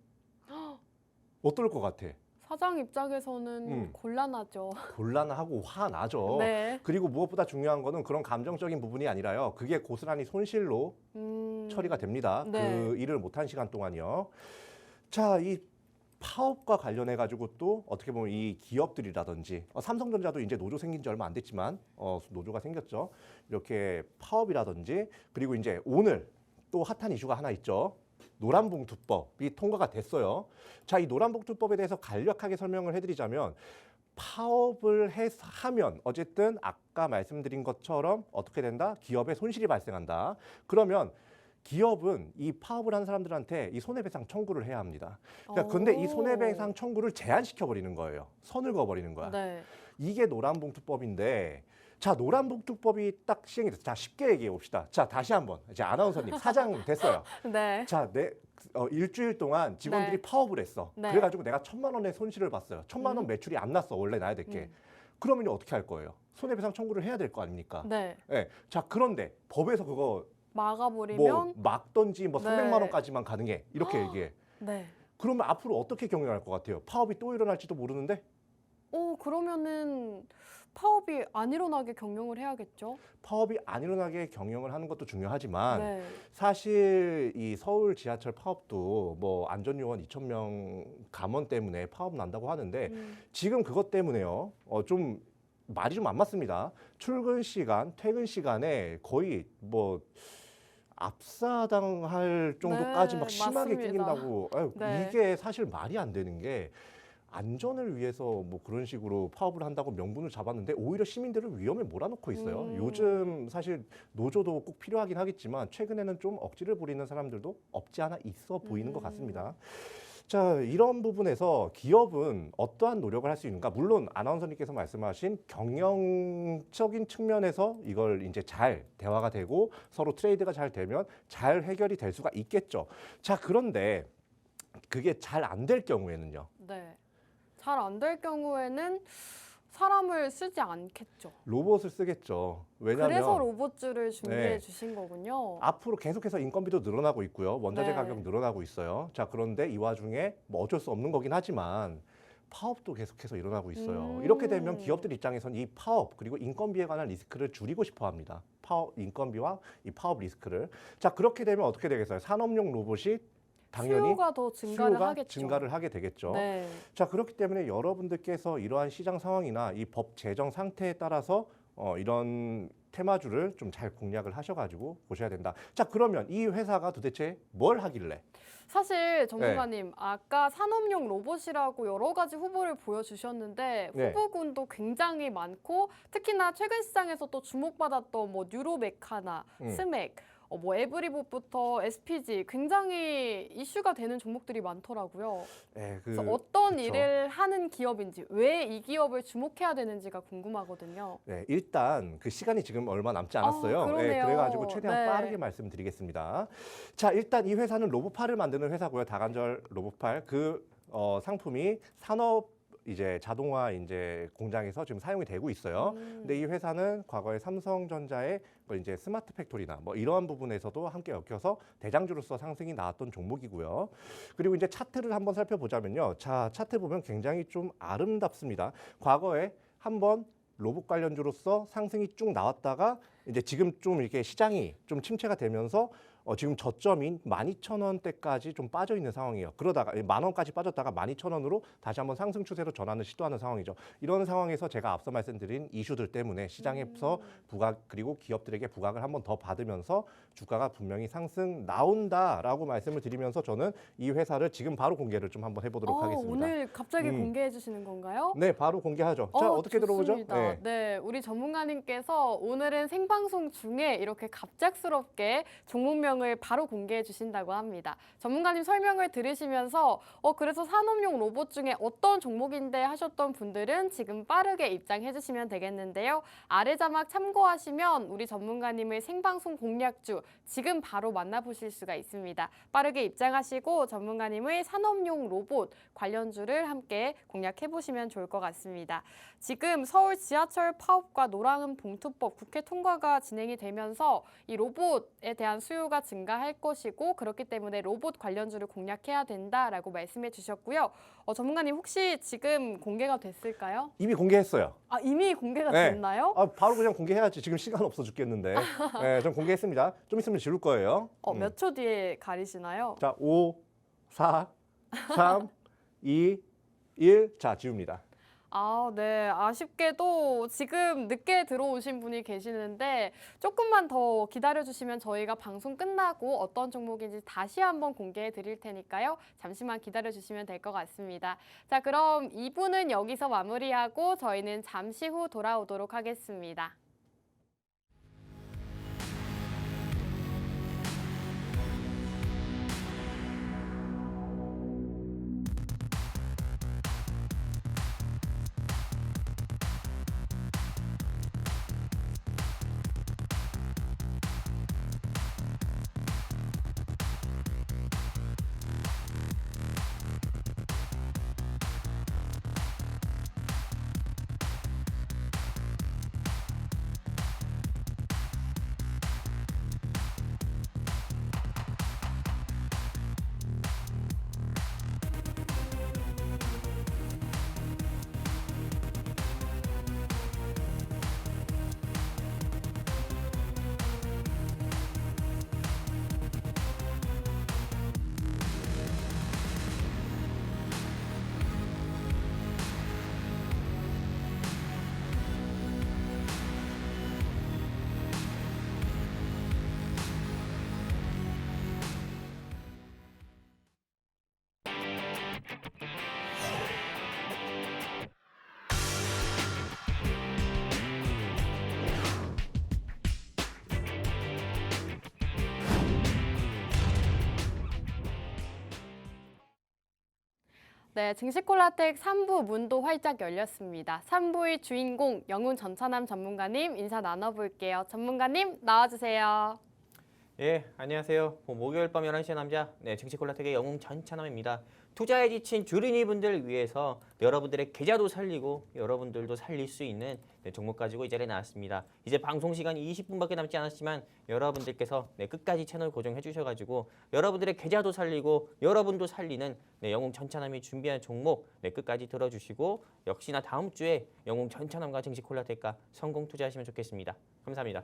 [SPEAKER 2] 어떨 것 같아?
[SPEAKER 1] 사장 입장에서는 곤란하죠.
[SPEAKER 2] 곤란하고 화나죠.
[SPEAKER 1] 네.
[SPEAKER 2] 그리고 무엇보다 중요한 거는 그런 감정적인 부분이 아니라요. 그게 고스란히 손실로 처리가 됩니다.
[SPEAKER 1] 네.
[SPEAKER 2] 그 일을 못한 시간 동안이요. 자, 이 파업과 관련해 가지고 또 어떻게 보면 이 기업들이라든지 삼성전자도 이제 노조 생긴 지 얼마 안 됐지만 노조가 생겼죠. 이렇게 파업이라든지 그리고 이제 오늘 또 핫한 이슈가 하나 있죠. 노란봉투법이 통과가 됐어요. 자, 이 노란봉투법에 대해서 간략하게 설명을 해드리자면 파업을 하면 어쨌든 아까 말씀드린 것처럼 어떻게 된다? 기업에 손실이 발생한다. 그러면 기업은 이 파업을 한 사람들한테 이 손해배상 청구를 해야 합니다. 그러니까 근데 이 손해배상 청구를 제한시켜 버리는 거예요. 선을 그어 버리는 거야.
[SPEAKER 1] 네.
[SPEAKER 2] 이게 노란봉투법인데 자, 노란봉투법이 딱 시행이 됐어요. 자, 쉽게 얘기해 봅시다. 자, 다시 한번 이제 아나운서님 사장 됐어요.
[SPEAKER 1] 네.
[SPEAKER 2] 자, 일주일 동안 직원들이
[SPEAKER 1] 네.
[SPEAKER 2] 파업을 했어.
[SPEAKER 1] 네.
[SPEAKER 2] 그래가지고 내가 1,000만 원의 손실을 봤어요. 1,000만 원 매출이 안 났어. 원래 나야 될 게. 그러면 어떻게 할 거예요? 손해배상 청구를 해야 될 거 아닙니까?
[SPEAKER 1] 네.
[SPEAKER 2] 네. 자, 그런데 법에서 그거
[SPEAKER 1] 막아버리면
[SPEAKER 2] 뭐 막던지 뭐
[SPEAKER 1] 네.
[SPEAKER 2] 300만 원까지만 가능해. 이렇게 얘기해.
[SPEAKER 1] 네.
[SPEAKER 2] 그러면 앞으로 어떻게 경영할 것 같아요? 파업이 또 일어날지도 모르는데
[SPEAKER 1] 그러면은 파업이 안 일어나게 경영을 해야겠죠?
[SPEAKER 2] 파업이 안 일어나게 경영을 하는 것도 중요하지만
[SPEAKER 1] 네.
[SPEAKER 2] 사실 이 서울 지하철 파업도 뭐 안전요원 2,000명 감원 때문에 파업 난다고 하는데 지금 그것 때문에요. 좀 말이 좀 안 맞습니다. 출근 시간, 퇴근 시간에 거의 뭐 압사당할 정도까지
[SPEAKER 1] 네,
[SPEAKER 2] 막 심하게
[SPEAKER 1] 맞습니다.
[SPEAKER 2] 끊긴다고.
[SPEAKER 1] 네.
[SPEAKER 2] 이게 사실 말이 안 되는 게 안전을 위해서 뭐 그런 식으로 파업을 한다고 명분을 잡았는데 오히려 시민들을 위험에 몰아넣고 있어요. 요즘 사실 노조도 꼭 필요하긴 하겠지만 최근에는 좀 억지를 부리는 사람들도 없지 않아 있어 보이는 것 같습니다. 자, 이런 부분에서 기업은 어떠한 노력을 할 수 있는가? 물론 아나운서님께서 말씀하신 경영적인 측면에서 이걸 이제 잘 대화가 되고 서로 트레이드가 잘 되면 잘 해결이 될 수가 있겠죠. 자, 그런데 그게 잘 안 될 경우에는요.
[SPEAKER 1] 네. 잘 안 될 경우에는 사람을 쓰지 않겠죠.
[SPEAKER 2] 로봇을 쓰겠죠. 왜냐하면
[SPEAKER 1] 그래서 로봇주를 준비해
[SPEAKER 2] 네.
[SPEAKER 1] 주신 거군요.
[SPEAKER 2] 앞으로 계속해서 인건비도 늘어나고 있고요. 원자재
[SPEAKER 1] 네.
[SPEAKER 2] 가격 늘어나고 있어요. 자, 그런데 이 와중에 뭐 어쩔 수 없는 거긴 하지만 파업도 계속해서 일어나고 있어요. 이렇게 되면 기업들 입장에서는 이 파업 그리고 인건비에 관한 리스크를 줄이고 싶어 합니다. 인건비와 이 파업 리스크를. 자, 그렇게 되면 어떻게 되겠어요? 산업용 로봇이 당연히
[SPEAKER 1] 수요가 더 증가를
[SPEAKER 2] 수요가
[SPEAKER 1] 하겠죠.
[SPEAKER 2] 증가를 하게 되겠죠.
[SPEAKER 1] 네.
[SPEAKER 2] 자, 그렇기 때문에 여러분들께서 이러한 시장 상황이나 이 법 제정 상태에 따라서 이런 테마주를 좀 잘 공략을 하셔가지고 보셔야 된다. 자, 그러면 이 회사가 도대체 뭘 하길래?
[SPEAKER 1] 사실 전문가님 아까 산업용 로봇이라고 여러 가지 후보를 보여주셨는데
[SPEAKER 2] 네.
[SPEAKER 1] 후보군도 굉장히 많고 특히나 최근 시장에서 또 주목받았던 뭐 뉴로메카나 스맥 뭐 에브리봇부터 SPG 굉장히 이슈가 되는 종목들이 많더라고요.
[SPEAKER 2] 네,
[SPEAKER 1] 그래서 어떤
[SPEAKER 2] 그쵸.
[SPEAKER 1] 일을 하는 기업인지 왜 이 기업을 주목해야 되는지가 궁금하거든요.
[SPEAKER 2] 네, 일단 그 시간이 지금 얼마 남지 않았어요.
[SPEAKER 1] 그러네요.
[SPEAKER 2] 그래가지고 최대한
[SPEAKER 1] 네.
[SPEAKER 2] 빠르게 말씀드리겠습니다. 자, 일단 이 회사는 로봇팔을 만드는 회사고요. 다관절 로봇팔 그 상품이 산업 이제 자동화 이제 공장에서 지금 사용이 되고 있어요. 근데 이 회사는 과거에 삼성전자의 이제 스마트 팩토리나 뭐 이러한 부분에서도 함께 엮여서 대장주로서 상승이 나왔던 종목이고요. 그리고 이제 차트를 한번 살펴보자면요. 자, 차트 보면 굉장히 좀 아름답습니다. 과거에 한번 로봇 관련주로서 상승이 쭉 나왔다가 이제 지금 좀 이렇게 시장이 좀 침체가 되면서 지금 저점인 12,000원대까지 좀 빠져 있는 상황이에요. 그러다가 10,000원까지 빠졌다가 12,000원으로 다시 한번 상승 추세로 전환을 시도하는 상황이죠. 이런 상황에서 제가 앞서 말씀드린 이슈들 때문에 시장에서 부각 그리고 기업들에게 부각을 한번 더 받으면서 주가가 분명히 상승 나온다라고 말씀을 드리면서 저는 이 회사를 지금 바로 공개를 좀 한번 해보도록 하겠습니다.
[SPEAKER 1] 오늘 갑자기 공개해 주시는 건가요?
[SPEAKER 2] 네, 바로 공개하죠. 자, 어떻게 들어보죠?
[SPEAKER 1] 좋습니다. 네, 우리 전문가님께서 오늘은 생방송 중에 이렇게 갑작스럽게 종목명을 바로 공개해 주신다고 합니다. 전문가님 설명을 들으시면서 그래서 산업용 로봇 중에 어떤 종목인데 하셨던 분들은 지금 빠르게 입장해 주시면 되겠는데요. 아래 자막 참고하시면 우리 전문가님의 생방송 공략주 지금 바로 만나보실 수가 있습니다. 빠르게 입장하시고 전문가님의 산업용 로봇 관련주를 함께 공략해 보시면 좋을 것 같습니다. 지금 서울 지하철 파업과 노랑은 봉투법 국회 통과가 진행이 되면서 이 로봇에 대한 수요가 증가할 것이고 그렇기 때문에 로봇 관련주를 공략해야 된다라고 말씀해 주셨고요. 전문가님 혹시 지금 공개가 됐을까요?
[SPEAKER 2] 이미 공개했어요.
[SPEAKER 1] 아, 이미 공개가
[SPEAKER 2] 네.
[SPEAKER 1] 됐나요?
[SPEAKER 2] 바로 그냥 공개해야지. 지금 시간 없어 죽겠는데. 네, 좀 공개했습니다. 좀 있으면 지울 거예요.
[SPEAKER 1] 몇 초 뒤에 가리시나요?
[SPEAKER 2] 자, 5, 4, 3, 2, 1. 자, 지웁니다.
[SPEAKER 1] 아, 네. 아쉽게도 지금 늦게 들어오신 분이 계시는데 조금만 더 기다려주시면 저희가 방송 끝나고 어떤 종목인지 다시 한번 공개해 드릴 테니까요. 잠시만 기다려주시면 될 것 같습니다. 자, 그럼 2부는 여기서 마무리하고 저희는 잠시 후 돌아오도록 하겠습니다. 네, 증시콜라텍 3부 문도 활짝 열렸습니다. 3부의 주인공 영훈 전차남 전문가님 인사 나눠볼게요. 전문가님 나와주세요.
[SPEAKER 3] 예, 안녕하세요. 목요일 밤 11시의 남자, 증시콜라텍의 영웅 전찬남입니다. 투자에 지친 주린이 분들을 위해서 여러분들의 계좌도 살리고 여러분들도 살릴 수 있는 종목 가지고 이 자리에 나왔습니다. 이제 방송 시간이 20분밖에 남지 않았지만 여러분들께서 끝까지 채널 고정해 주셔가지고 여러분들의 계좌도 살리고 여러분도 살리는 영웅 전차남이 준비한 종목 끝까지 들어주시고 역시나 다음 주에 영웅 전차남과 증시 콜라텍과 성공 투자하시면 좋겠습니다. 감사합니다.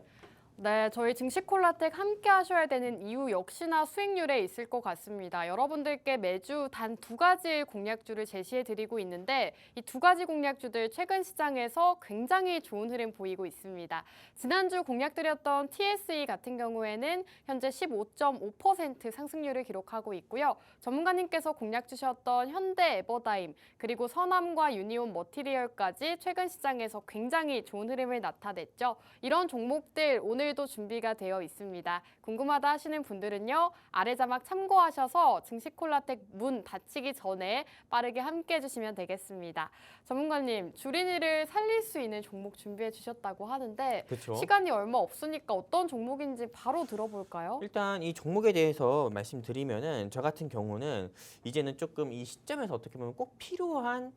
[SPEAKER 1] 네, 저희 증시 콜라텍 함께 하셔야 되는 이유 역시나 수익률에 있을 것 같습니다. 여러분들께 매주 단 2가지의 공략주를 제시해 드리고 있는데 이 2가지 공략주들 최근 시장에서 굉장히 좋은 흐름 보이고 있습니다. 지난주 공략드렸던 TSE 같은 경우에는 현재 15.5% 상승률을 기록하고 있고요. 전문가님께서 공략 주셨던 현대 에버다임 그리고 서남과 유니온 머티리얼까지 최근 시장에서 굉장히 좋은 흐름을 나타냈죠. 이런 종목들 오늘도 준비가 되어 있습니다. 궁금하다 하시는 분들은요. 아래 자막 참고하셔서 증시콜라텍 문 닫히기 전에 빠르게 함께 해주시면 되겠습니다. 전문가님, 주린이를 살릴 수 있는 종목 준비해 주셨다고 하는데
[SPEAKER 3] 그렇죠.
[SPEAKER 1] 시간이 얼마 없으니까 어떤 종목인지 바로 들어볼까요?
[SPEAKER 3] 일단 이 종목에 대해서 말씀드리면은 저 같은 경우는 이제는 조금 이 시점에서 어떻게 보면 꼭 필요한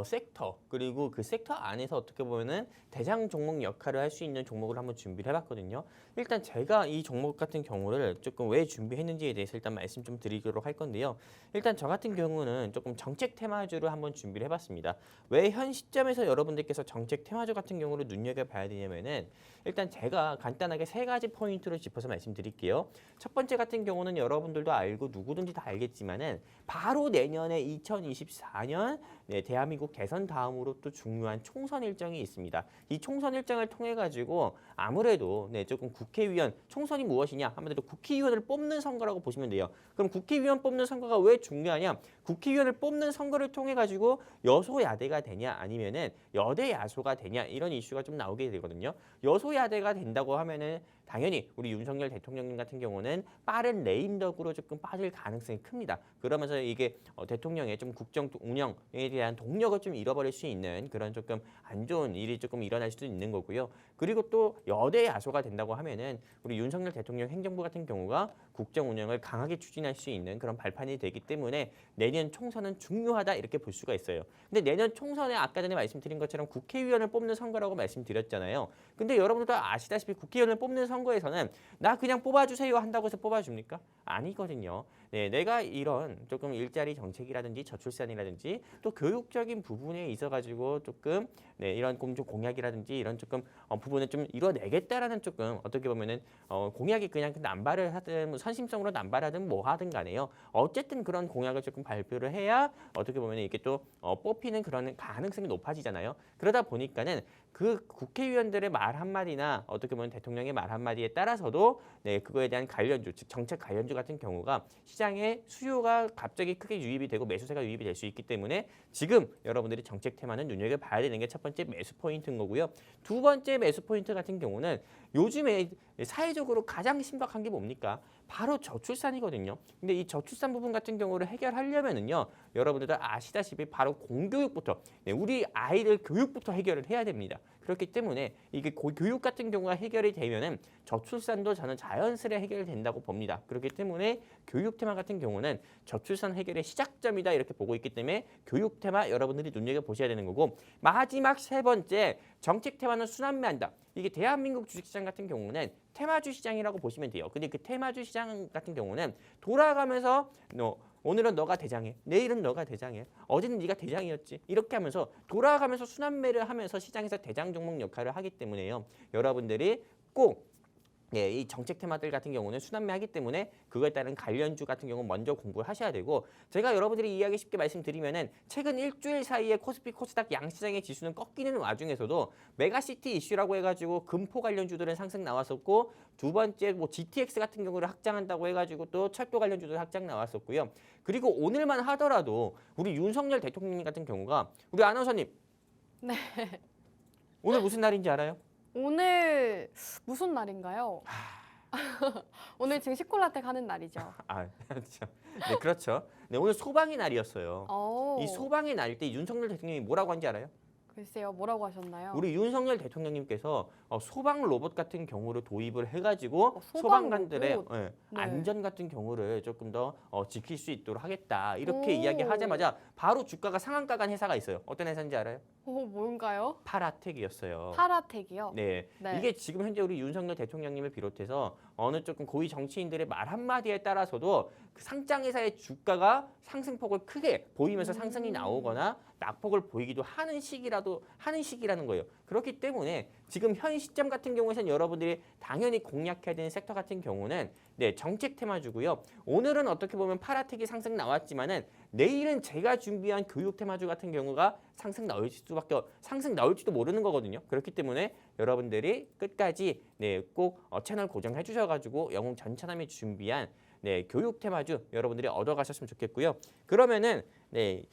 [SPEAKER 3] 섹터 그리고 그 섹터 안에서 어떻게 보면은 대장 종목 역할을 할 수 있는 종목을 한번 준비를 해봤거든요. 일단 제가 이 종목 같은 경우를 조금 왜 준비했는지에 대해서 일단 말씀 좀 드리도록 할 건데요. 일단 저 같은 경우는 조금 정책 테마주를 한번 준비를 해봤습니다. 왜 현 시점에서 여러분들께서 정책 테마주 같은 경우를 눈여겨봐야 되냐면은 일단 제가 간단하게 3가지 포인트를 짚어서 말씀드릴게요. 첫 번째 같은 경우는 여러분들도 알고 누구든지 다 알겠지만은 바로 내년에 2024년 대한민국 대선 다음으로 또 중요한 총선 일정이 있습니다. 이 총선 일정을 통해 가지고 아무래도 조금 국회의원 총선이 무엇이냐 한마디로 국회의원을 뽑는 선거라고 보시면 돼요. 그럼 국회의원 뽑는 선거가 왜 중요하냐? 국회의원을 뽑는 선거를 통해 가지고 여소야대가 되냐 아니면은 여대 야소가 되냐 이런 이슈가 좀 나오게 되거든요. 여소야대가 된다고 하면은 당연히 우리 윤석열 대통령님 같은 경우는 빠른 레임덕으로 조금 빠질 가능성이 큽니다. 그러면서 이게 대통령의 좀 국정 운영에 대한 동력을 좀 잃어버릴 수 있는 그런 조금 안 좋은 일이 조금 일어날 수도 있는 거고요. 그리고 또 여대 야소가 된다고 하면은 우리 윤석열 대통령 행정부 같은 경우가 국정 운영을 강하게 추진할 수 있는 그런 발판이 되기 때문에 내년 총선은 중요하다 이렇게 볼 수가 있어요. 근데 내년 총선에 아까 전에 말씀드린 것처럼 국회의원을 뽑는 선거라고 말씀드렸잖아요. 근데 여러분들도 아시다시피 국회의원을 뽑는 선거에서는 나 그냥 뽑아주세요 한다고 해서 뽑아줍니까? 아니거든요. 내가 이런 조금 일자리 정책이라든지 저출산이라든지 또 교육적인 부분에 있어가지고 조금 이런 좀 공약이라든지 이런 조금 부분을 좀 이뤄내겠다라는 조금 어떻게 보면은 공약이 그냥 남발을 하든 선심성으로 남발하든 뭐 하든 간에요. 어쨌든 그런 공약을 조금 발표를 해야 어떻게 보면 이게 또 뽑히는 그런 가능성이 높아지잖아요. 그러다 보니까는 그 국회의원들의 말 한마디나 어떻게 보면 대통령의 말 한마디에 따라서도 그거에 대한 관련주, 즉 정책 관련주 같은 경우가 시장에 수요가 갑자기 크게 유입이 되고 매수세가 유입이 될 수 있기 때문에 지금 여러분들이 정책 테마는 눈여겨봐야 되는 게 첫 번째 매수 포인트인 거고요. 두 번째 매수 포인트 같은 경우는 요즘에 사회적으로 가장 심각한 게 뭡니까? 바로 저출산이거든요. 근데 이 저출산 부분 같은 경우를 해결하려면은요, 여러분들도 아시다시피 바로 공교육부터 우리 아이들 교육부터 해결을 해야 됩니다. 그렇기 때문에 이게 교육 같은 경우가 해결이 되면은 저출산도 저는 자연스레 해결된다고 봅니다. 그렇기 때문에 교육 테마 같은 경우는 저출산 해결의 시작점이다 이렇게 보고 있기 때문에 교육 테마 여러분들이 눈여겨 보셔야 되는 거고 마지막 세 번째 정책 테마는 순환매한다. 이게 대한민국 주식시장 같은 경우는 테마주 시장이라고 보시면 돼요. 근데 그 테마주 시장 같은 경우는 돌아가면서 오늘은 너가 대장해, 내일은 너가 대장해, 어제는 네가 대장이었지 이렇게 하면서 돌아가면서 순환매를 하면서 시장에서 대장 종목 역할을 하기 때문에요. 여러분들이 꼭 이 정책 테마들 같은 경우는 순환매하기 때문에 그거에 따른 관련주 같은 경우 먼저 공부를 하셔야 되고 제가 여러분들이 이해하기 쉽게 말씀드리면은 최근 일주일 사이에 코스피 코스닥 양시장의 지수는 꺾이는 와중에서도 메가시티 이슈라고 해가지고 금포 관련주들은 상승 나왔었고 두 번째 GTX 같은 경우를 확장한다고 해가지고 또 철도 관련주들 확장 나왔었고요. 그리고 오늘만 하더라도 우리 윤석열 대통령 같은 경우가 우리 아나운서님
[SPEAKER 1] 네.
[SPEAKER 3] 오늘 무슨 날인지 알아요?
[SPEAKER 1] 오늘 무슨 날인가요? 오늘 증시콜라텍 하는 날이죠.
[SPEAKER 3] 그렇죠. 네, 그렇죠. 네, 오늘 소방의 날이었어요.
[SPEAKER 1] 오.
[SPEAKER 3] 이 소방의 날일 때 윤석열 대통령이 뭐라고 한지 알아요?
[SPEAKER 1] 글쎄요, 뭐라고 하셨나요?
[SPEAKER 3] 우리 윤석열 대통령님께서 소방 로봇 같은 경우를 도입을 해가지고
[SPEAKER 1] 소방
[SPEAKER 3] 소방관들의
[SPEAKER 1] 로봇? 네.
[SPEAKER 3] 안전 같은 경우를 조금 더 지킬 수 있도록 하겠다. 이렇게
[SPEAKER 1] 오.
[SPEAKER 3] 이야기하자마자 바로 주가가 상한가 간 회사가 있어요. 어떤 회사인지 알아요?
[SPEAKER 1] 뭔가요?
[SPEAKER 3] 파라텍이었어요.
[SPEAKER 1] 파라텍이요?
[SPEAKER 3] 네.
[SPEAKER 1] 네.
[SPEAKER 3] 이게 지금 현재 우리 윤석열 대통령님을 비롯해서 어느 조금 고위 정치인들의 말 한마디에 따라서도 그 상장 회사의 주가가 상승폭을 크게 보이면서 상승이 나오거나 낙폭을 보이기도 하는 시기라는 거예요. 그렇기 때문에 지금 현 시점 같은 경우에는 여러분들이 당연히 공략해야 되는 섹터 같은 경우는 네, 정책 테마주고요. 오늘은 어떻게 보면 파라텍이 상승 나왔지만은 내일은 제가 준비한 교육 테마주 같은 경우가 상승 나올지도 모르는 거거든요. 그렇기 때문에 여러분들이 끝까지 네, 꼭 채널 고정해 주셔가지고 영웅 전차남이 준비한 네, 교육 테마주 여러분들이 얻어가셨으면 좋겠고요. 그러면은 네,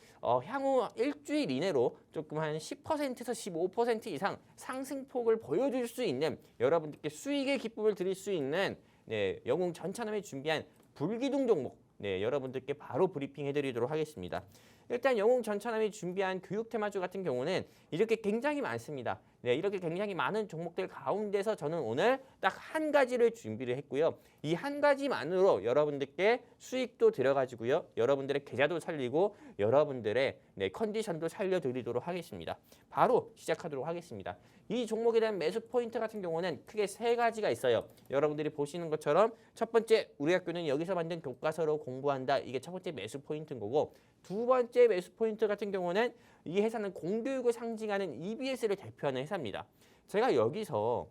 [SPEAKER 3] 향후 일주일 이내로 조금 한 10%에서 15% 이상 상승폭을 보여줄 수 있는 여러분들께 수익의 기쁨을 드릴 수 있는 네, 영웅 전차남이 준비한 불기둥 종목 네, 여러분들께 바로 브리핑 해드리도록 하겠습니다. 일단 영웅 전차남이 준비한 교육 테마주 같은 경우는 이렇게 굉장히 많습니다. 네, 이렇게 굉장히 많은 종목들 가운데서 저는 오늘 딱 한 가지를 준비를 했고요. 이 한 가지만으로 여러분들께 수익도 들어가지고요. 여러분들의 계좌도 살리고 여러분들의 네, 컨디션도 살려드리도록 하겠습니다. 바로 시작하도록 하겠습니다. 이 종목에 대한 매수 포인트 같은 경우는 크게 세 가지가 있어요. 여러분들이 보시는 것처럼 첫 번째 우리 학교는 여기서 만든 교과서로 공부한다. 이게 첫 번째 매수 포인트인 거고 두 번째 매수 포인트 같은 경우는 이 회사는 공교육을 상징하는 EBS를 대표하는 회사입니다. 제가 여기서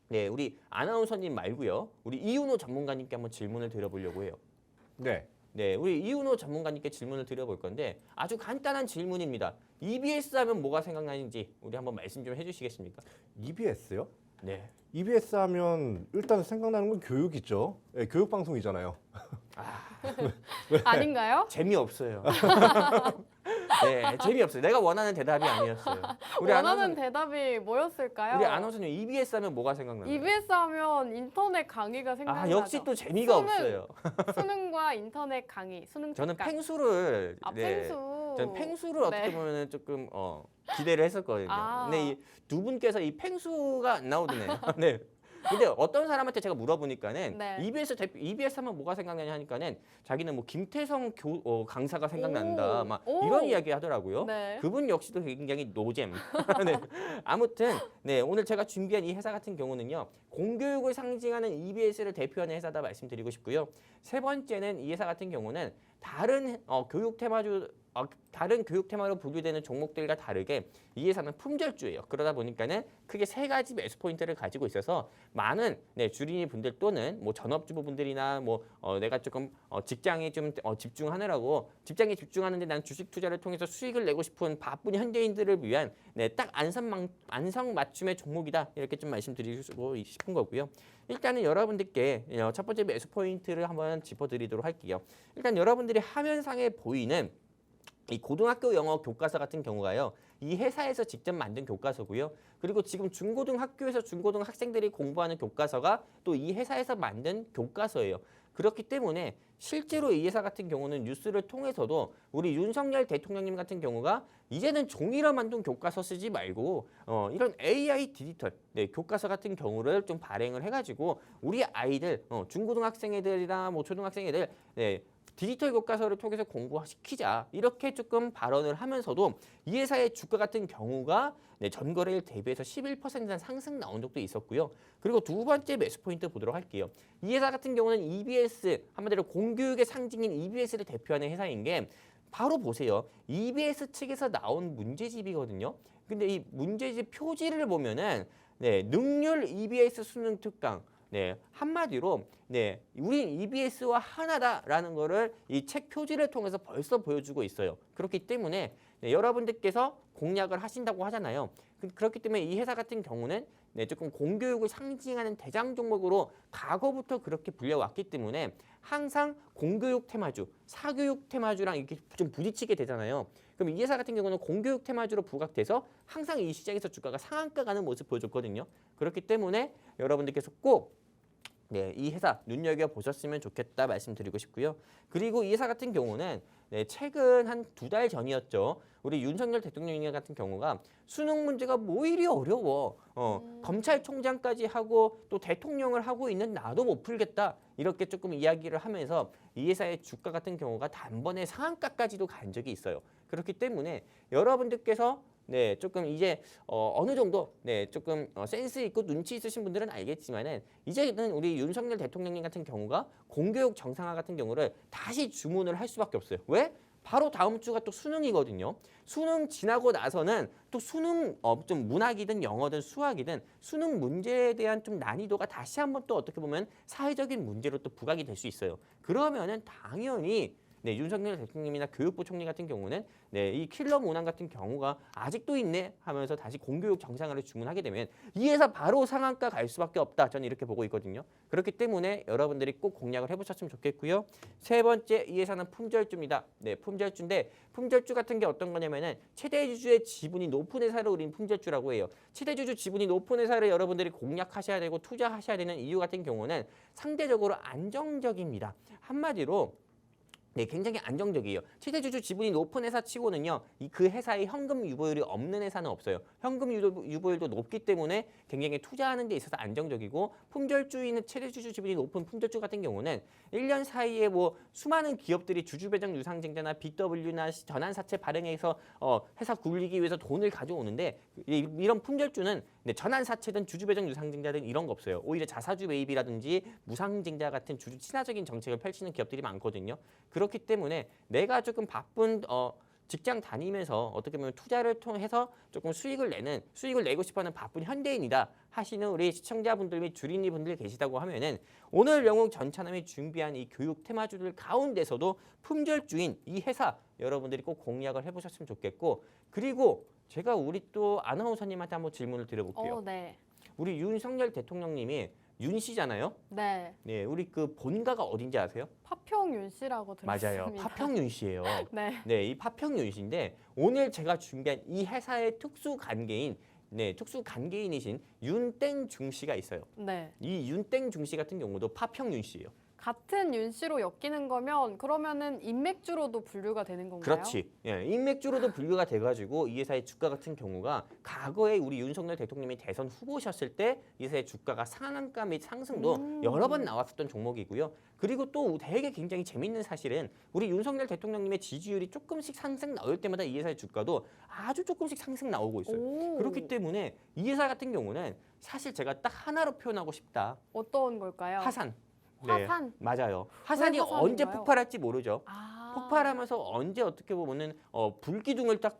[SPEAKER 3] 네, 우리 아나운서님 말고요. 우리 이윤호 전문가님께 한번 질문을 드려보려고 해요.
[SPEAKER 2] 네.
[SPEAKER 3] 네, 우리 이윤호 전문가님께 질문을 드려볼 건데 아주 간단한 질문입니다. EBS 하면 뭐가 생각나는지 우리 한번 말씀 좀 해주시겠습니까?
[SPEAKER 2] EBS요?
[SPEAKER 3] 네.
[SPEAKER 2] EBS 하면 일단 생각나는 건 교육이죠. 네, 교육 방송이잖아요.
[SPEAKER 1] 아닌가요?
[SPEAKER 3] 재미없어요. 네, 재미없어요. 내가 원하는 대답이 아니었어요.
[SPEAKER 1] 원하는 대답이 뭐였을까요?
[SPEAKER 3] 우리 아나운서님 EBS 하면 뭐가 생각나요?
[SPEAKER 1] EBS 하면 인터넷 강의가 생각나죠.
[SPEAKER 3] 역시 또 재미가
[SPEAKER 1] 수능.
[SPEAKER 3] 없어요.
[SPEAKER 1] 수능과 인터넷 강의, 수능
[SPEAKER 3] 저는
[SPEAKER 1] 특강.
[SPEAKER 3] 팽수를
[SPEAKER 1] 팽수.
[SPEAKER 3] 저는 팽수를 어떻게
[SPEAKER 1] 네.
[SPEAKER 3] 보면 조금 기대를 했었거든요.
[SPEAKER 1] 아.
[SPEAKER 3] 근데 이 두 분께서 이 팽수가 안 나오더네요. 네. 근데 어떤 사람한테 제가 물어보니까는
[SPEAKER 1] 네.
[SPEAKER 3] EBS 하면 뭐가 생각나냐 하니까는 자기는 뭐 김태성 강사가 생각난다.
[SPEAKER 1] 오.
[SPEAKER 3] 막
[SPEAKER 1] 오.
[SPEAKER 3] 이런 이야기 하더라고요.
[SPEAKER 1] 네.
[SPEAKER 3] 그분 역시도 굉장히 노잼. 네. 아무튼 네, 오늘 제가 준비한 이 회사 같은 경우는요. 공교육을 상징하는 EBS를 대표하는 회사다 말씀드리고 싶고요. 세 번째는 이 회사 같은 경우는 다른 교육 테마로 분류되는 종목들과 다르게 이 회사는 품절주예요. 그러다 보니까는 크게 세 가지 매수 포인트를 가지고 있어서 많은 네, 주린이 분들 또는 뭐 전업주부 분들이나 뭐 내가 조금 직장에 좀 집중하느라고 직장에 집중하는데 난 주식 투자를 통해서 수익을 내고 싶은 바쁜 현대인들을 위한 네, 딱 안성 맞춤의 종목이다 이렇게 좀 말씀드리고 싶은 거고요. 일단은 여러분들께 첫 번째 매수 포인트를 한번 짚어드리도록 할게요. 일단 여러분들이 화면상에 보이는 이 고등학교 영어 교과서 같은 경우가요. 이 회사에서 직접 만든 교과서고요. 그리고 지금 중고등학교에서 중고등학생들이 공부하는 교과서가 또 이 회사에서 만든 교과서예요. 그렇기 때문에 실제로 이 회사 같은 경우는 뉴스를 통해서도 우리 윤석열 대통령님 같은 경우가 이제는 종이로 만든 교과서 쓰지 말고 이런 AI 디지털 교과서 같은 경우를 좀 발행을 해가지고 우리 아이들 중고등학생 애들이나 뭐 초등학생 애들 디지털 교과서를 통해서 공부시키자 이렇게 조금 발언을 하면서도 이 회사의 주가 같은 경우가 전거래일 대비해서 11% 상승 나온 적도 있었고요. 그리고 두 번째 매수 포인트 보도록 할게요. 이 회사 같은 경우는 EBS 한마디로 공교육의 상징인 EBS를 대표하는 회사인 게 바로 보세요. EBS 측에서 나온 문제집이거든요. 근데 이 문제집 표지를 보면은 능률 EBS 수능 특강 한마디로 우린 EBS와 하나다라는 거를 이 책 표지를 통해서 벌써 보여주고 있어요. 그렇기 때문에 여러분들께서 공략을 하신다고 하잖아요. 그렇기 때문에 이 회사 같은 경우는 조금 공교육을 상징하는 대장 종목으로 과거부터 그렇게 불려왔기 때문에 항상 공교육 테마주, 사교육 테마주랑 이렇게 좀 부딪히게 되잖아요. 그럼 이 회사 같은 경우는 공교육 테마주로 부각돼서 항상 이 시장에서 주가가 상한가 가는 모습 보여줬거든요. 그렇기 때문에 여러분들께서 꼭 네, 이 회사 눈여겨 보셨으면 좋겠다 말씀드리고 싶고요. 그리고 이 회사 같은 경우는 네, 최근 한 2달 전이었죠. 우리 윤석열 대통령 같은 경우가 수능 문제가 뭐 이리 어려워. 검찰총장까지 하고 또 대통령을 하고 있는 나도 못 풀겠다. 이렇게 조금 이야기를 하면서 이 회사의 주가 같은 경우가 단번에 상한가까지도 간 적이 있어요. 그렇기 때문에 여러분들께서 네, 조금 이제 어느 정도 네, 조금 센스 있고 눈치 있으신 분들은 알겠지만은 이제는 우리 윤석열 대통령님 같은 경우가 공교육 정상화 같은 경우를 다시 주문을 할 수밖에 없어요. 왜? 바로 다음 주가 또 수능이거든요. 수능 지나고 나서는 또 수능 좀 문학이든 영어든 수학이든 수능 문제에 대한 좀 난이도가 다시 한번 또 어떻게 보면 사회적인 문제로 또 부각이 될 수 있어요. 그러면은 당연히 네, 윤석열 대통령이나 교육부 총리 같은 경우는 네, 이 킬러 문항 같은 경우가 아직도 있네 하면서 다시 공교육 정상화를 주문하게 되면 이 회사 바로 상한가 갈 수밖에 없다. 저는 이렇게 보고 있거든요. 그렇기 때문에 여러분들이 꼭 공략을 해보셨으면 좋겠고요. 세 번째, 이 회사는 품절주입니다. 네, 품절주인데 품절주 같은 게 어떤 거냐면은 최대주주의 지분이 높은 회사를 우리는 품절주라고 해요. 최대주주 지분이 높은 회사를 여러분들이 공략하셔야 되고 투자하셔야 되는 이유 같은 경우는 상대적으로 안정적입니다. 한마디로 네, 굉장히 안정적이에요. 최대주주 지분이 높은 회사 치고는요, 그 회사의 현금 유보율이 없는 회사는 없어요. 현금 유보율도 높기 때문에 굉장히 투자하는 데 있어서 안정적이고 품절주인 최대주주 지분이 높은 품절주 같은 경우는 1년 사이에 뭐 수많은 기업들이 주주배정 유상증자나 BW나 전환사채 발행해서 회사 굴리기 위해서 돈을 가져오는데 이런 품절주는 네, 전환사채든 주주배정 유상증자든 이런 거 없어요. 오히려 자사주 매입이라든지 무상증자 같은 주주 친화적인 정책을 펼치는 기업들이 많거든요. 그렇기 때문에 내가 조금 바쁜 직장 다니면서 어떻게 보면 투자를 통해서 조금 수익을 내고 싶어하는 바쁜 현대인이다 하시는 우리 시청자분들 및 주린이분들 계시다고 하면은 오늘 영웅 전차남이 준비한 이 교육 테마주들 가운데서도 품절주인 이 회사 여러분들이 꼭 공략을 해보셨으면 좋겠고 그리고 제가 우리 또 아나운서님한테 한번 질문을 드려볼게요.
[SPEAKER 1] 네.
[SPEAKER 3] 우리 윤석열 대통령님이 윤 씨잖아요.
[SPEAKER 1] 네.
[SPEAKER 3] 네, 우리 그 본가가 어딘지 아세요?
[SPEAKER 1] 파평윤 씨라고 들었습니다.
[SPEAKER 3] 맞아요. 파평윤 씨예요.
[SPEAKER 1] 네.
[SPEAKER 3] 네, 이 파평윤 씨인데 오늘 제가 준비한 이 회사의 특수 관계인이신 윤땡중 씨가 있어요.
[SPEAKER 1] 네.
[SPEAKER 3] 이 윤땡중 씨 같은 경우도 파평윤 씨예요.
[SPEAKER 1] 같은 윤 씨로 엮이는 거면 그러면은 인맥주로도 분류가 되는 건가요?
[SPEAKER 3] 그렇지. 예, 인맥주로도 분류가 돼가지고 이 회사의 주가 같은 경우가 과거에 우리 윤석열 대통령이 대선 후보셨을 때 이 회사의 주가가 상한가 및 상승도 여러 번 나왔었던 종목이고요. 그리고 또 되게 굉장히 재밌는 사실은 우리 윤석열 대통령님의 지지율이 조금씩 상승 나올 때마다 이 회사의 주가도 아주 조금씩 상승 나오고 있어요.
[SPEAKER 1] 오.
[SPEAKER 3] 그렇기 때문에 이 회사 같은 경우는 사실 제가 딱 하나로 표현하고 싶다.
[SPEAKER 1] 어떤 걸까요?
[SPEAKER 3] 화산.
[SPEAKER 1] 화산?
[SPEAKER 3] 네, 맞아요. 화산이
[SPEAKER 1] 왜 화산인가요?
[SPEAKER 3] 언제 폭발할지 모르죠.
[SPEAKER 1] 아.
[SPEAKER 3] 폭발하면서 언제 어떻게 보면은 불기둥을 딱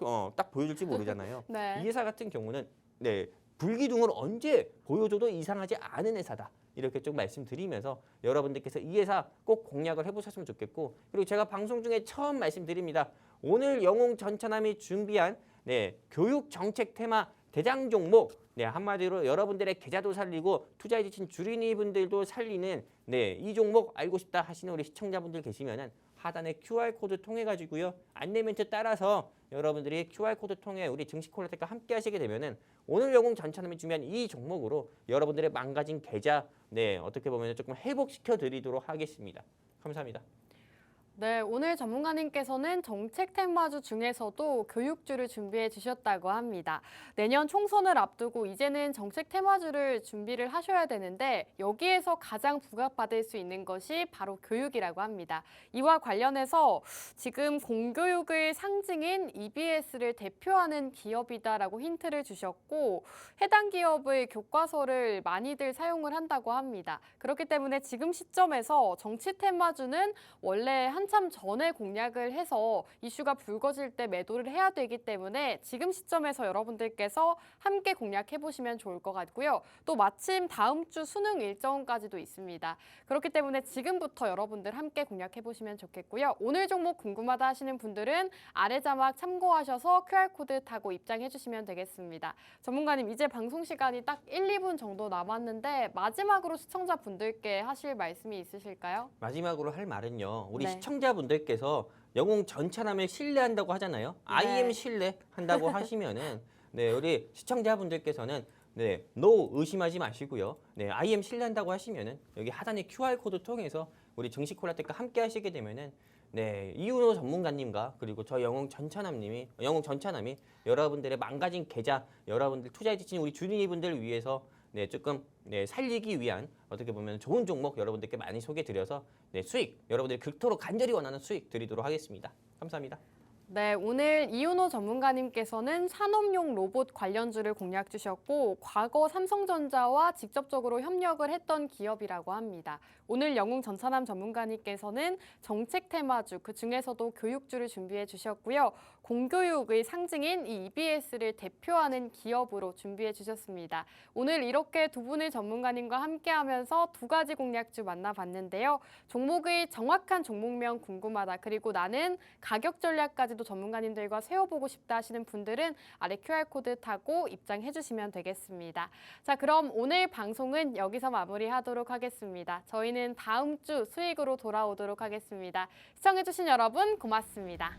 [SPEAKER 3] 보여줄지 모르잖아요.
[SPEAKER 1] 네.
[SPEAKER 3] 이 회사 같은 경우는 네, 불기둥을 언제 보여줘도 이상하지 않은 회사다. 이렇게 좀 말씀드리면서 여러분들께서 이 회사 꼭 공략을 해보셨으면 좋겠고 그리고 제가 방송 중에 처음 말씀드립니다. 오늘 영웅 전차남이 준비한 네, 교육 정책 테마 대장 종목 네, 한마디로 여러분들의 계좌도 살리고 투자에 지친 주린이 분들도 살리는 네, 이 종목 알고 싶다 하시는 우리 시청자분들 계시면은 하단에 QR코드 통해 가지고요. 안내 멘트 따라서 여러분들이 QR코드 통해 우리 증시콜라텍과 함께 하시게 되면은 오늘 영웅 전차남이 준비한 이 종목으로 여러분들의 망가진 계좌 네, 어떻게 보면 조금 회복시켜 드리도록 하겠습니다. 감사합니다.
[SPEAKER 1] 네, 오늘 전문가님께서는 정책 테마주 중에서도 교육주를 준비해 주셨다고 합니다. 내년 총선을 앞두고 이제는 정책 테마주를 준비를 하셔야 되는데 여기에서 가장 부각받을 수 있는 것이 바로 교육이라고 합니다. 이와 관련해서 지금 공교육의 상징인 EBS를 대표하는 기업이다라고 힌트를 주셨고 해당 기업의 교과서를 많이들 사용을 한다고 합니다. 그렇기 때문에 지금 시점에서 정치 테마주는 원래 한참 전에 공략을 해서 이슈가 불거질 때 매도를 해야 되기 때문에 지금 시점에서 여러분들께서 함께 공략해 보시면 좋을 것 같고요. 또 마침 다음 주 수능 일정까지도 있습니다. 그렇기 때문에 지금부터 여러분들 함께 공략해 보시면 좋겠고요. 오늘 종목 궁금하다 하시는 분들은 아래 자막 참고하셔서 QR코드 타고 입장해 주시면 되겠습니다. 전문가님 이제 방송 시간이 딱 1, 2분 정도 남았는데 마지막으로 시청자분들께 하실 말씀이 있으실까요?
[SPEAKER 3] 마지막으로 할 말은요. 우리
[SPEAKER 1] 네.
[SPEAKER 3] 시청자분들께서 영웅 전차남을 신뢰한다고 하잖아요. IM 신뢰한다고 하시면은 네, 우리 시청자분들께서는 네, no 의심하지 마시고요. 네, IM 신뢰한다고 하시면은 여기 하단의 QR 코드 통해서 우리 증시 콜라텍과 함께 하시게 되면은 네, 이윤호 전문가님과 그리고 저 영웅 전차남이 여러분들의 망가진 계좌, 여러분들 투자해 주신 우리 주린이분들을 위해서 네, 조금 네, 살리기 위한 어떻게 보면 좋은 종목 여러분들께 많이 소개드려서 네, 수익 여러분들이 극도로 간절히 원하는 수익 드리도록 하겠습니다. 감사합니다.
[SPEAKER 1] 네, 오늘 이윤호 전문가님께서는 산업용 로봇 관련주를 공략 주셨고 과거 삼성전자와 직접적으로 협력을 했던 기업이라고 합니다. 오늘 영웅 전차남 전문가님께서는 정책 테마주, 그 중에서도 교육주를 준비해 주셨고요. 공교육의 상징인 이 EBS를 대표하는 기업으로 준비해 주셨습니다. 오늘 이렇게 두 분의 전문가님과 함께하면서 두 가지 공략주 만나봤는데요. 종목의 정확한 종목명 궁금하다. 그리고 나는 가격 전략까지도 전문가님들과 세워보고 싶다 하시는 분들은 아래 QR코드 타고 입장해 주시면 되겠습니다. 자, 그럼 오늘 방송은 여기서 마무리하도록 하겠습니다. 저희는 다음 주 수익으로 돌아오도록 하겠습니다. 시청해 주신 여러분 고맙습니다.